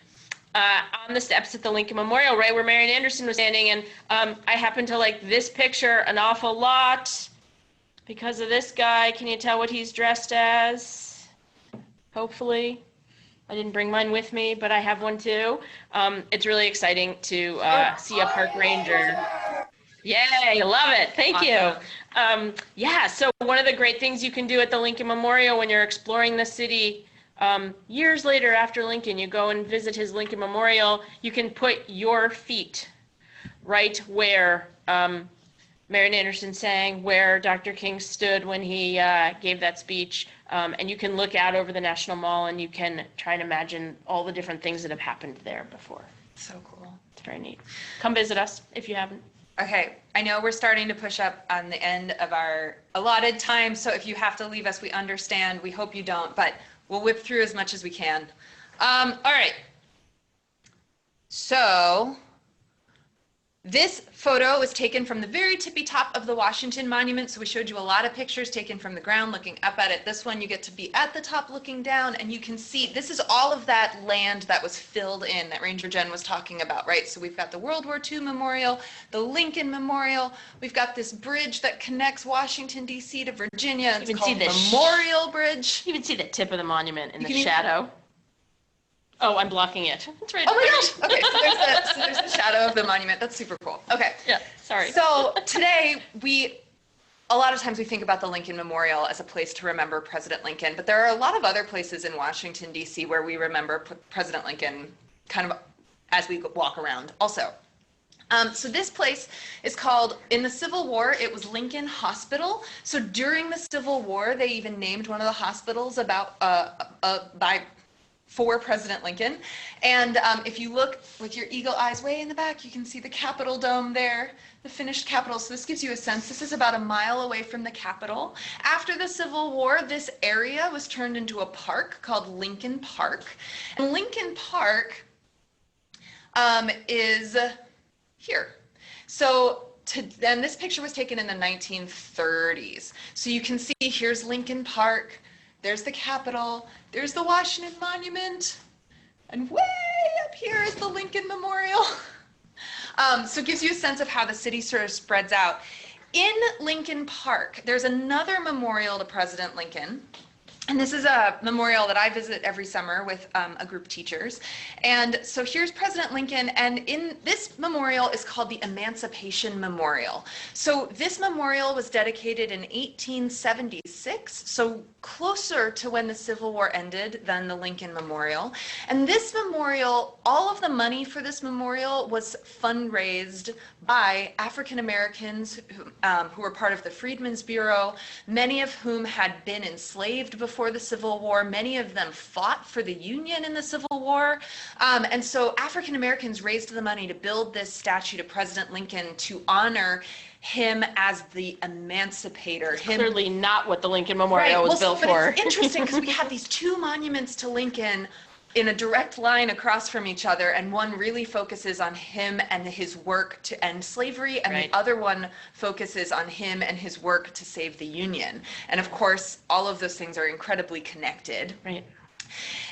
on the steps at the Lincoln Memorial, right where Marian Anderson was standing. And I happen to like this picture an awful lot because of this guy. Can you tell what he's dressed as? Hopefully. I didn't bring mine with me, but I have one too. It's really exciting to see a park ranger. Yay, love it. Thank you. Yeah, so one of the great things you can do at the Lincoln Memorial when you're exploring the city, years later after Lincoln, you go and visit his Lincoln Memorial, you can put your feet right where Marian Anderson sang, where Dr. King stood when he gave that speech, and you can look out over the National Mall and you can try and imagine all the different things that have happened there before. So cool. It's very neat. Come visit us if you haven't. Okay, I know we're starting to push up on the end of our allotted time, so if you have to leave us, we understand. We hope you don't, but we'll whip through as much as we can. All right. So this photo was taken from the very tippy top of the Washington Monument. So we showed you a lot of pictures taken from the ground looking up at it. This one, you get to be at the top looking down, and you can see this is all of that land that was filled in that Ranger Jen was talking about, right? So we've got the World War II Memorial, the Lincoln Memorial. We've got this bridge that connects Washington, D.C. to Virginia. It's called Memorial Bridge. You can see the tip of the monument in You the can even- shadow. Oh, I'm blocking it. It's right. Oh my gosh. Okay, so there's the shadow of the monument. That's super cool. Okay. Yeah, sorry. So today a lot of times we think about the Lincoln Memorial as a place to remember President Lincoln, but there are a lot of other places in Washington, D.C. where we remember President Lincoln kind of as we walk around also. So this place is called, in the Civil War, it was Lincoln Hospital. So during the Civil War, they even named one of the hospitals for President Lincoln. And if you look with your eagle eyes way in the back, you can see the Capitol dome there, the finished Capitol. So this gives you a sense. This is about a mile away from the Capitol. After the Civil War, this area was turned into a park called Lincoln Park. And Lincoln Park is here. So then this picture was taken in the 1930s. So you can see here's Lincoln Park. There's the Capitol, there's the Washington Monument, and way up here is the Lincoln Memorial. So it gives you a sense of how the city sort of spreads out. In Lincoln Park, there's another memorial to President Lincoln. And this is a memorial that I visit every summer with a group of teachers. And so here's President Lincoln, and in this memorial is called the Emancipation Memorial. So this memorial was dedicated in 1876, so closer to when the Civil War ended than the Lincoln Memorial. And this memorial, all of the money for this memorial was fundraised by African Americans who were part of the Freedmen's Bureau, many of whom had been enslaved before the Civil War. Many of them fought for the Union in the Civil War. And so African Americans raised the money to build this statue to President Lincoln to honor him as the emancipator. Clearly not what the Lincoln Memorial was built for. It's interesting because we have these two monuments to Lincoln in a direct line across from each other, and one really focuses on him and his work to end slavery, and the other one focuses on him and his work to save the Union. And of course, all of those things are incredibly connected. Right.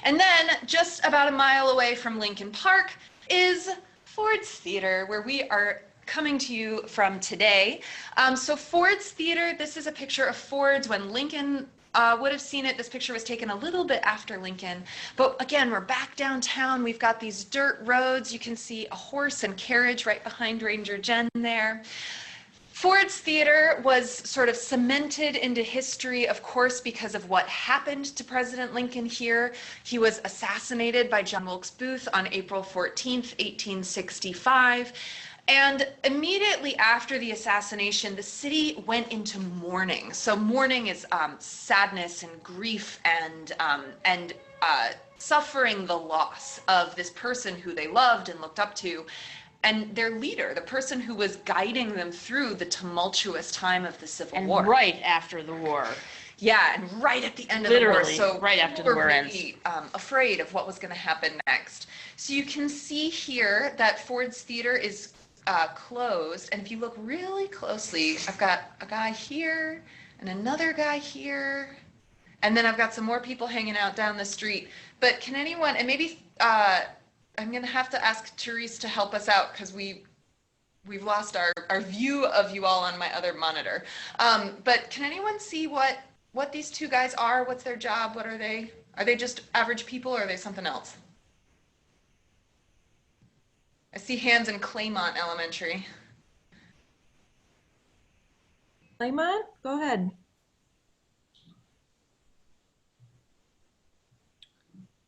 And then just about a mile away from Lincoln Park is Ford's Theater, where we are coming to you from today. So Ford's Theater, this is a picture of Ford's when Lincoln would have seen it. This picture was taken a little bit after Lincoln. But again, we're back downtown. We've got these dirt roads. You can see a horse and carriage right behind Ranger Jen there. Ford's Theater was sort of cemented into history, of course, because of what happened to President Lincoln here. He was assassinated by John Wilkes Booth on April 14th, 1865. And immediately after the assassination, the city went into mourning. So mourning is sadness and grief and suffering the loss of this person who they loved and looked up to, and their leader, the person who was guiding them through the tumultuous time of the Civil War. And right after the war. Yeah, and right at the end of Literally, the war. So right after the war ends. really afraid of what was going to happen next. So you can see here that Ford's Theater is closed, and if you look really closely, I've got a guy here and another guy here, and then I've got some more people hanging out down the street. But can anyone, and maybe I'm gonna have to ask Therese to help us out because we've lost our view of you all on my other monitor. But can anyone see what these two guys are? What's their job? What are they? Are they just average people, or are they something else? I see hands in Claymont Elementary. Claymont, go ahead.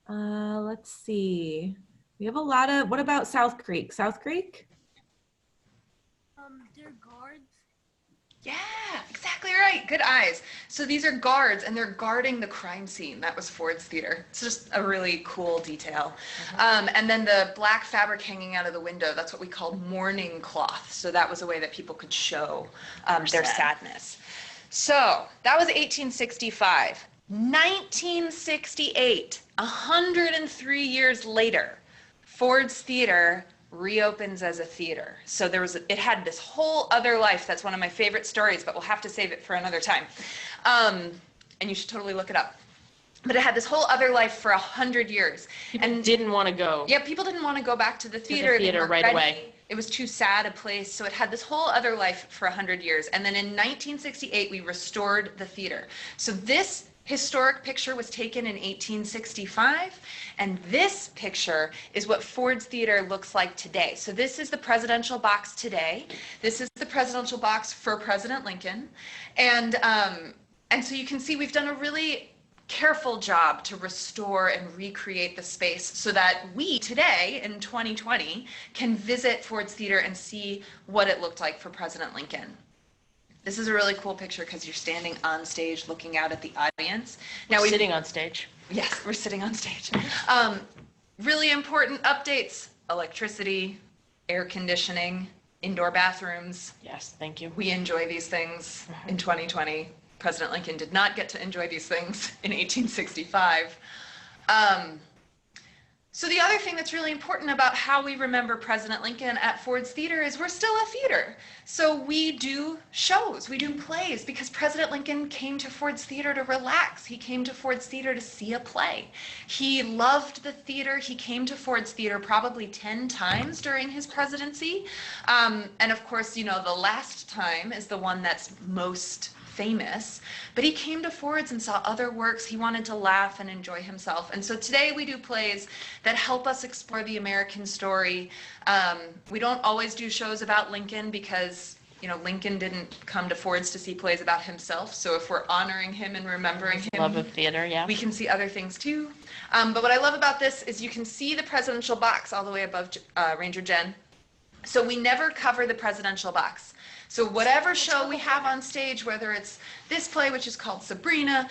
Let's see. We have a lot of, what about South Creek? South Creek? They're guards. Yeah, exactly right. Good eyes. So these are guards, and they're guarding the crime scene. That was Ford's Theater. It's just a really cool detail. And then the black fabric hanging out of the window, that's what we called mourning cloth. So that was a way that people could show their sadness. So that was 1865. 1968, 103 years later, Ford's Theater reopens as a theater. So it had this whole other life. That's one of my favorite stories, but we'll have to save it for another time. And you should totally look it up. But it had this whole other life for 100 years. People didn't want to go. Yeah, people didn't want to go back to the theater. They weren't right ready. away. It was too sad a place. So it had this whole other life for 100 years. And then in 1968, we restored the theater. So this historic picture was taken in 1865, and this picture is what Ford's Theater looks like today. So this is the presidential box today. This is the presidential box for President Lincoln. And so you can see we've done a really careful job to restore and recreate the space so that we today in 2020 can visit Ford's Theater and see what it looked like for President Lincoln. This is a really cool picture because you're standing on stage looking out at the audience. Now we're sitting on stage. Yes, we're sitting on stage. Really important updates: electricity, air conditioning, indoor bathrooms. Yes, thank you. We enjoy these things in 2020. President Lincoln did not get to enjoy these things in 1865. So the other thing that's really important about how we remember President Lincoln at Ford's Theater is we're still a theater. So we do shows, we do plays, because President Lincoln came to Ford's Theater to relax. He came to Ford's Theater to see a play. He loved the theater. He came to Ford's Theater probably 10 times during his presidency. And of course, you know, the last time is the one that's most famous, but he came to Ford's and saw other works. He wanted to laugh and enjoy himself. And so today we do plays that help us explore the American story. We don't always do shows about Lincoln because, you know, Lincoln didn't come to Ford's to see plays about himself. So if we're honoring him and remembering him, Love of theater, yeah. we can see other things too. But what I love about this is you can see the presidential box all the way above Ranger Jen. So we never cover the presidential box. So whatever show we have on stage, whether it's this play, which is called Sabrina,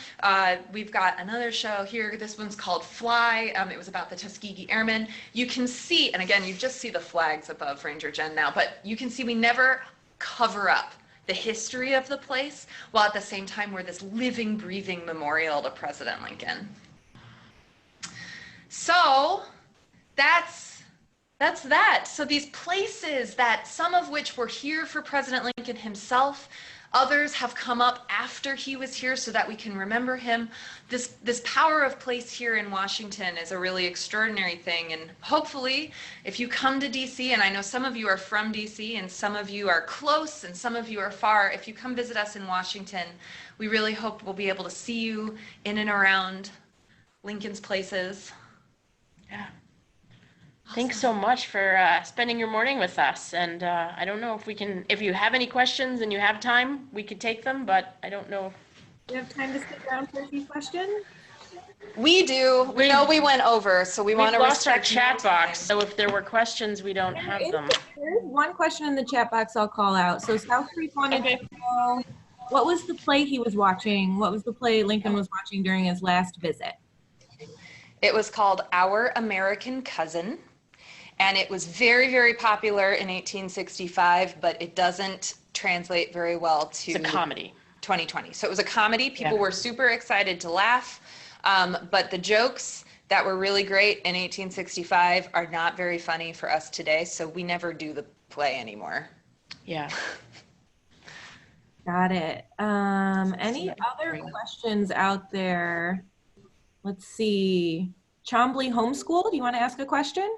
we've got another show here. This one's called Fly. It was about the Tuskegee Airmen. You can see, and again, you just see the flags above Ranger Jen now, but you can see we never cover up the history of the place, while at the same time we're this living, breathing memorial to President Lincoln. So that's that. So these places that some of which were here for President Lincoln himself, others have come up after he was here so that we can remember him. This power of place here in Washington is a really extraordinary thing. And hopefully, if you come to DC, and I know some of you are from DC and some of you are close and some of you are far, if you come visit us in Washington, we really hope we'll be able to see you in and around Lincoln's places. Yeah. Thanks so much for spending your morning with us. And I don't know if you have any questions and you have time, we could take them, but I don't know. Do you have time to stick around for a few questions? We do. We know we went over, so we want to lost our respect chat your time. box, so if there were questions, we don't have them. There's one question in the chat box I'll call out. So South Creek wanted to know, what was the play he was watching? What was the play Lincoln was watching during his last visit? It was called Our American Cousin. And it was very, very popular in 1865, but it doesn't translate very well to It's a comedy. 2020. So it was a comedy. People were super excited to laugh, but the jokes that were really great in 1865 are not very funny for us today, so we never do the play anymore. Yeah. Got it. Any other questions out there? Let's see. Chombley Homeschool, do you want to ask a question?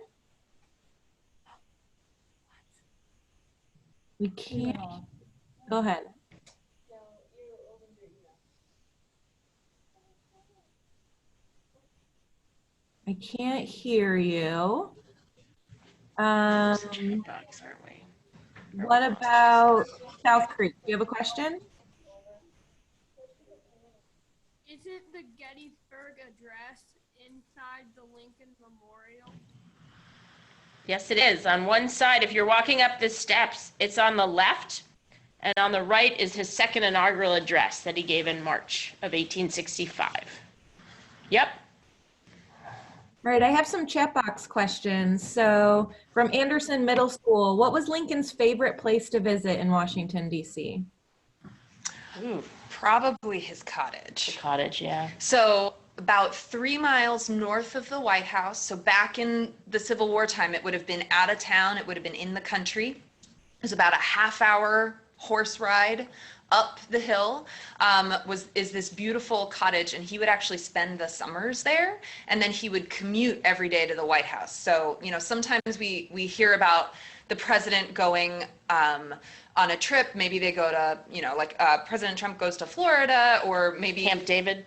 We can't. Go ahead. I can't hear you. Box, aren't we? What about South Creek? Do you have a question? Isn't the Gettysburg Address inside the Lincoln Memorial? Yes, it is. On one side, if you're walking up the steps, it's on the left, And on the right is his second inaugural address that he gave in March of 1865. Yep. All right, I have some chat box questions. So from Anderson Middle School, what was Lincoln's favorite place to visit in Washington, D.C.? Ooh, Probably his the cottage. cottage, yeah. So about 3 miles north of the White House. So back in the Civil War time, it would have been out of town. It would have been in the country. It was about a half-hour horse ride up the hill. Is this beautiful cottage, and he would actually spend the summers there, and then he would commute every day to the White House. So sometimes we hear about the president going on a trip. Maybe they go to, President Trump goes to Florida, or maybe Camp David.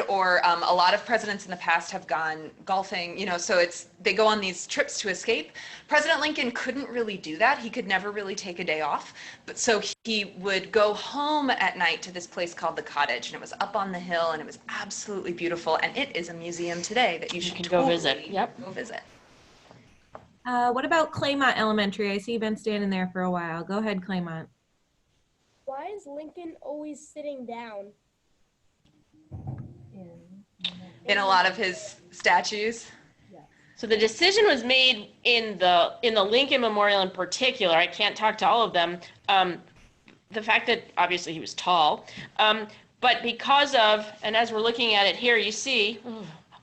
or a lot of presidents in the past have gone golfing, so they go on these trips to escape. President Lincoln couldn't really do that. He could never really take a day off. But so he would go home at night to this place called the Cottage, and it was up on the hill, and it was absolutely beautiful. And it is a museum today that you should can totally go visit. Yep. Go visit. What about Claymont Elementary? I see you've been standing there for a while. Go ahead, Claymont. Why is Lincoln always sitting down? In a lot of his statues. So the decision was made in the Lincoln Memorial in particular. I can't talk to all of them. The fact that obviously he was tall, but because of, and as we're looking at it here, you see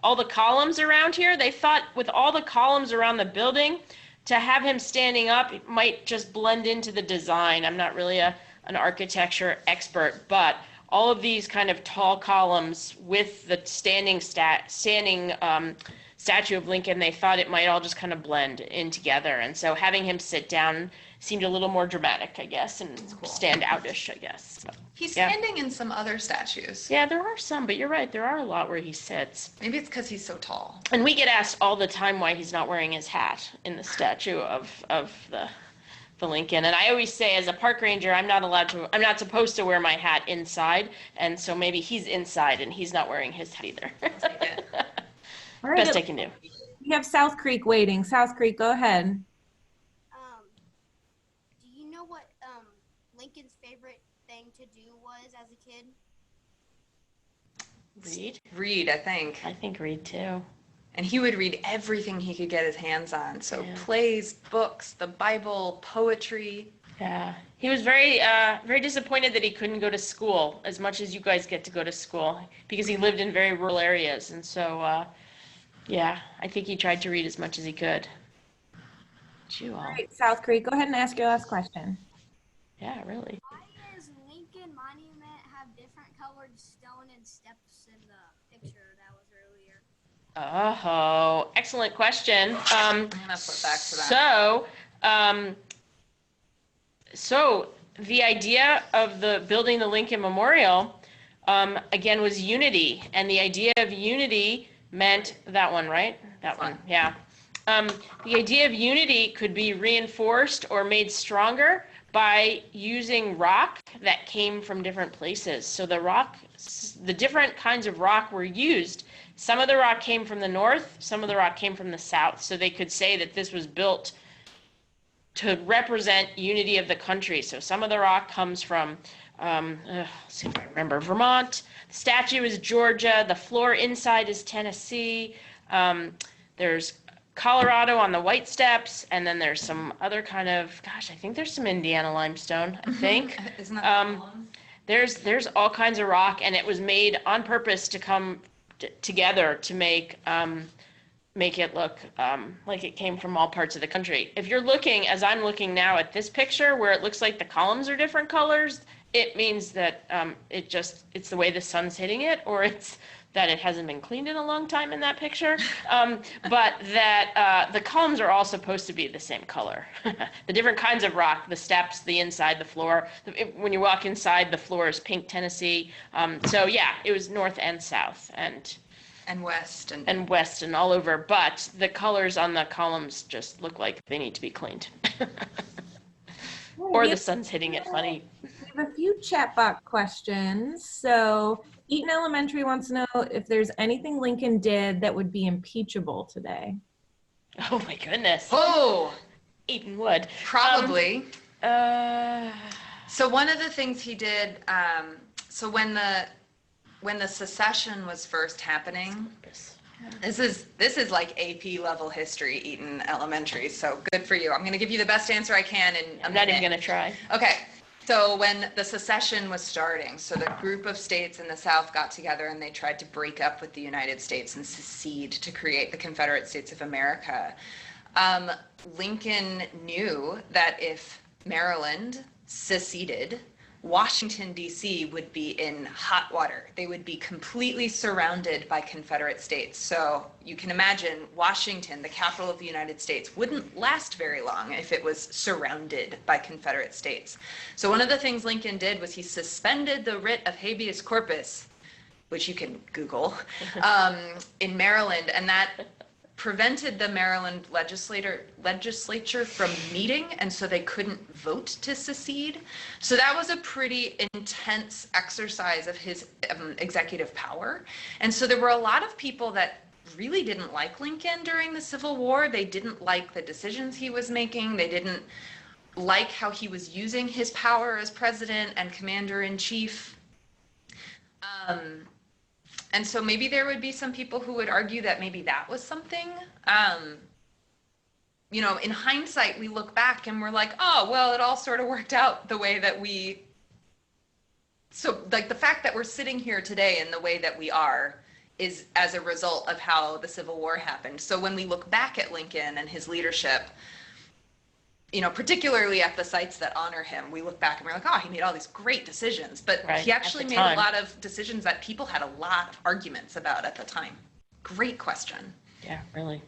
all the columns around here. They thought with all the columns around the building, to have him standing up, it might just blend into the design. I'm not really an architecture expert, but all of these kind of tall columns with the standing statue of Lincoln, they thought it might all just kind of blend in together. And so having him sit down seemed a little more dramatic, I guess, and stand outish, I guess. But, He's yeah. standing in some other statues. Yeah, there are some, but you're right. There are a lot where he sits. Maybe it's because he's so tall. And we get asked all the time why he's not wearing his hat in the statue of the Lincoln. And I always say, as a park ranger, I'm not supposed to wear my hat inside. And so maybe he's inside and he's not wearing his hat either. All right, Best I can do. we have South Creek waiting. South Creek, go ahead. Do you know what Lincoln's favorite thing to do was as a kid? Read? Read, I think. I think read too. And he would read everything he could get his hands on. So Yeah. plays, books, the Bible, poetry. Yeah, he was very disappointed that he couldn't go to school as much as you guys get to go to school, because he lived in very rural areas. And so, yeah, I think he tried to read as much as he could. You all. All right, South Creek, go ahead and ask your last question. Yeah, really. Why does Lincoln Monument have different colored stone and steps in the picture that was earlier? Oh, excellent question. I'm gonna flip back to that. So the idea of building the Lincoln Memorial, again, was unity. And the idea of unity meant that one, right? That one, yeah. The idea of unity could be reinforced or made stronger by using rock that came from different places. So the different kinds of rock were used. Some of the rock came from the north, some of the rock came from the south. So they could say that this was built to represent unity of the country. So some of the rock comes from, let's see if I remember, Vermont. The statue is Georgia. The floor inside is Tennessee. There's Colorado on the White Steps, and then there's some other kind of, gosh, I think there's some Indiana limestone, I think. Isn't that There's all kinds of rock, and it was made on purpose to come together to make it look like it came from all parts of the country. If you're looking, as I'm looking now at this picture, where it looks like the columns are different colors, it means that it's the way the sun's hitting it, or it's that it hasn't been cleaned in a long time in that picture, but that the columns are all supposed to be the same color. The different kinds of rock, the steps, the inside, the floor. When you walk inside, the floor is pink Tennessee. So yeah, it was north and south and west and west and all over, but the colors on the columns just look like they need to be cleaned. Or the sun's hitting it funny. We have a few chat box questions. So Eaton Elementary wants to know if there's anything Lincoln did that would be impeachable today. Oh my goodness. Oh, Eaton would. probably. So one of the things he did, so when the secession was first happening, this is like AP level history, Eaton Elementary. So good for you. I'm going to give you the best answer I can in a I'm not minute. even going to try. Okay. So when the secession was starting, so the group of states in the South got together and they tried to break up with the United States and secede to create the Confederate States of America. Lincoln knew that if Maryland seceded, Washington, D.C. would be in hot water. They would be completely surrounded by Confederate states. So you can imagine Washington, the capital of the United States, wouldn't last very long if it was surrounded by Confederate states. So one of the things Lincoln did was he suspended the writ of habeas corpus, which you can Google, in Maryland, and that prevented the Maryland legislature from meeting, and so they couldn't vote to secede. So that was a pretty intense exercise of his executive power. And so there were a lot of people that really didn't like Lincoln during the Civil War. They didn't like the decisions he was making. They didn't like how he was using his power as president and commander-in-chief. And so maybe there would be some people who would argue that maybe that was something. You know, in hindsight, we look back and we're like, oh, well, it all sort of worked out the way that we. So, like, the fact that we're sitting here today in the way that we are is as a result of how the Civil War happened. So when we look back at Lincoln and his leadership, you know, particularly at the sites that honor him, we look back and we're like, oh, he made all these great decisions. But Right, he actually made a lot of decisions that people had a lot of arguments about at the time. Great question. Yeah, really.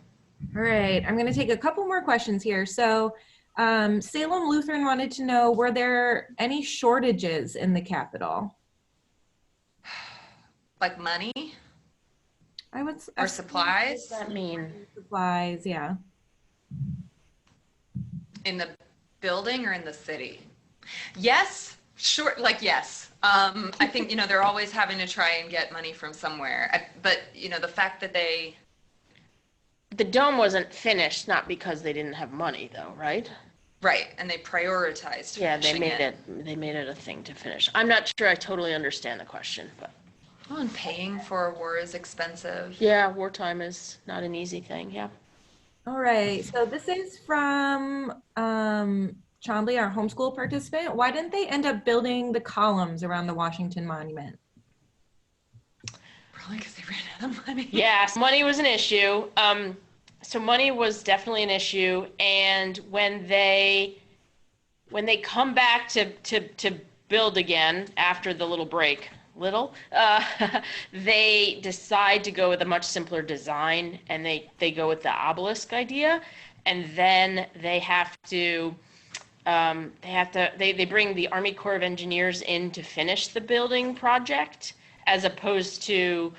All right, I'm going to take a couple more questions here. So Salem Lutheran wanted to know, were there any shortages in the Capitol? Like money I would or supplies? What does that mean? Supplies, yeah. In the building or in the city? Yes, sure, like yes. I think, you know, they're always having to try and get money from somewhere. But, you know, the fact that The dome wasn't finished, not because they didn't have money, though, right? right, and they prioritized Yeah, they finishing made it a thing to finish. I'm not sure I totally understand the question, but Well, and paying for a war is expensive. yeah, wartime is not an easy thing. Yeah. All right, so this is from Chombley, our homeschool participant. Why didn't they end up building the columns around the Washington Monument? Probably because they ran out of money. Yes, money was an issue. So money was definitely an issue, and when they come back to build again after the little break, they decide to go with a much simpler design, and they go with the obelisk idea, and then they bring the Army Corps of Engineers in to finish the building project, as opposed to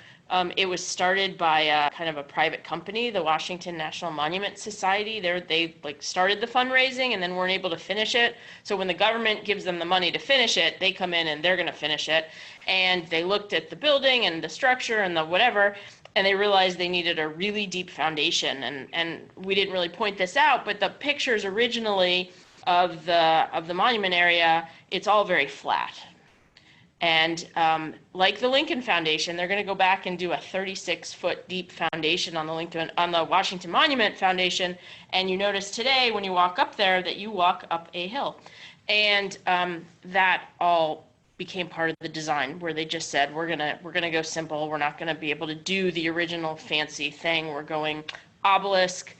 it was started by kind of a private company, the Washington National Monument Society. They started the fundraising and then weren't able to finish it. So when the government gives them the money to finish it, they come in and they're going to finish it. And they looked at the building and the structure and the whatever, and they realized they needed a really deep foundation. And we didn't really point this out, but the pictures originally of the monument area, it's all very flat. And like the Lincoln Foundation, they're going to go back and do a 36-foot deep foundation on the Washington Monument Foundation. And you notice today when you walk up there that you walk up a hill, and that all became part of the design, where they just said we're gonna go simple. We're not going to be able to do the original fancy thing. We're going obelisk,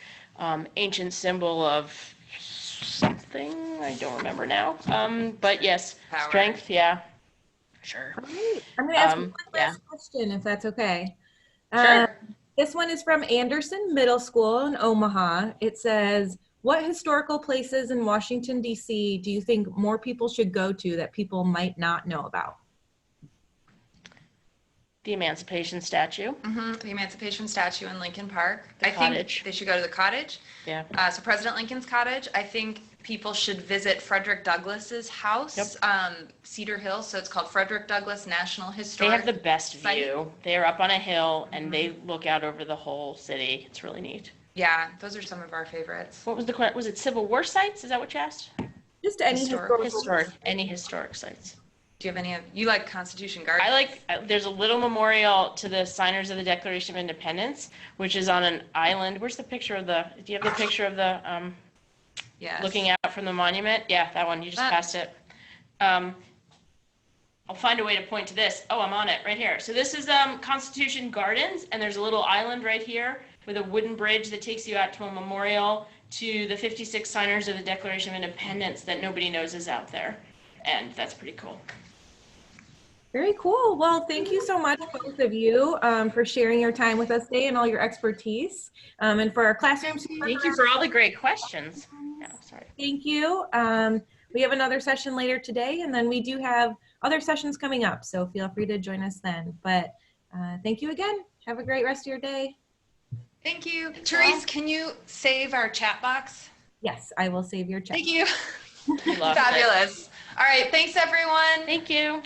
ancient symbol of something I don't remember now. But yes, Power. Strength. Yeah. Sure. Great. I'm going to ask one yeah. last question, if that's okay. Sure. This one is from Anderson Middle School in Omaha. It says, what historical places in Washington, D.C. do you think more people should go to that people might not know about? The Emancipation statue. Mm-hmm. The Emancipation statue in Lincoln Park. The I cottage. think they should go to the cottage. Yeah. So President Lincoln's cottage. I think people should visit Frederick Douglass's house, Cedar Hill. So it's called Frederick Douglass National They Historic. have the best site. view. They're up on a hill and they look out over the whole city. It's really neat. Yeah, those are some of our favorites. What was the question? Was it Civil War sites? Is that what you asked? Just any Historical. historical. Any historic sites. Do you have you like Constitution Garden? I like, there's a little memorial to the signers of the Declaration of Independence, which is on an island. Where's the picture of do you have the picture of the, Yes. looking out from the monument? Yeah, that one, you just Ah. passed it. I'll find a way to point to this. Oh, I'm on it right here. So this is Constitution Gardens, and there's a little island right here with a wooden bridge that takes you out to a memorial to the 56 signers of the Declaration of Independence that nobody knows is out there. And that's pretty cool. Very cool. Well, thank you so much, both of you, for sharing your time with us today and all your expertise. And for our classrooms. Thank you for all the great questions. Yeah, sorry. Thank you. We have another session later today, and then we do have other sessions coming up, so feel free to join us then. But thank you again. Have a great rest of your day. Thank you. Therese, can you save our chat box? Yes, I will save your chat. Thank you. We lost it. Fabulous. All right. Thanks, everyone. Thank you.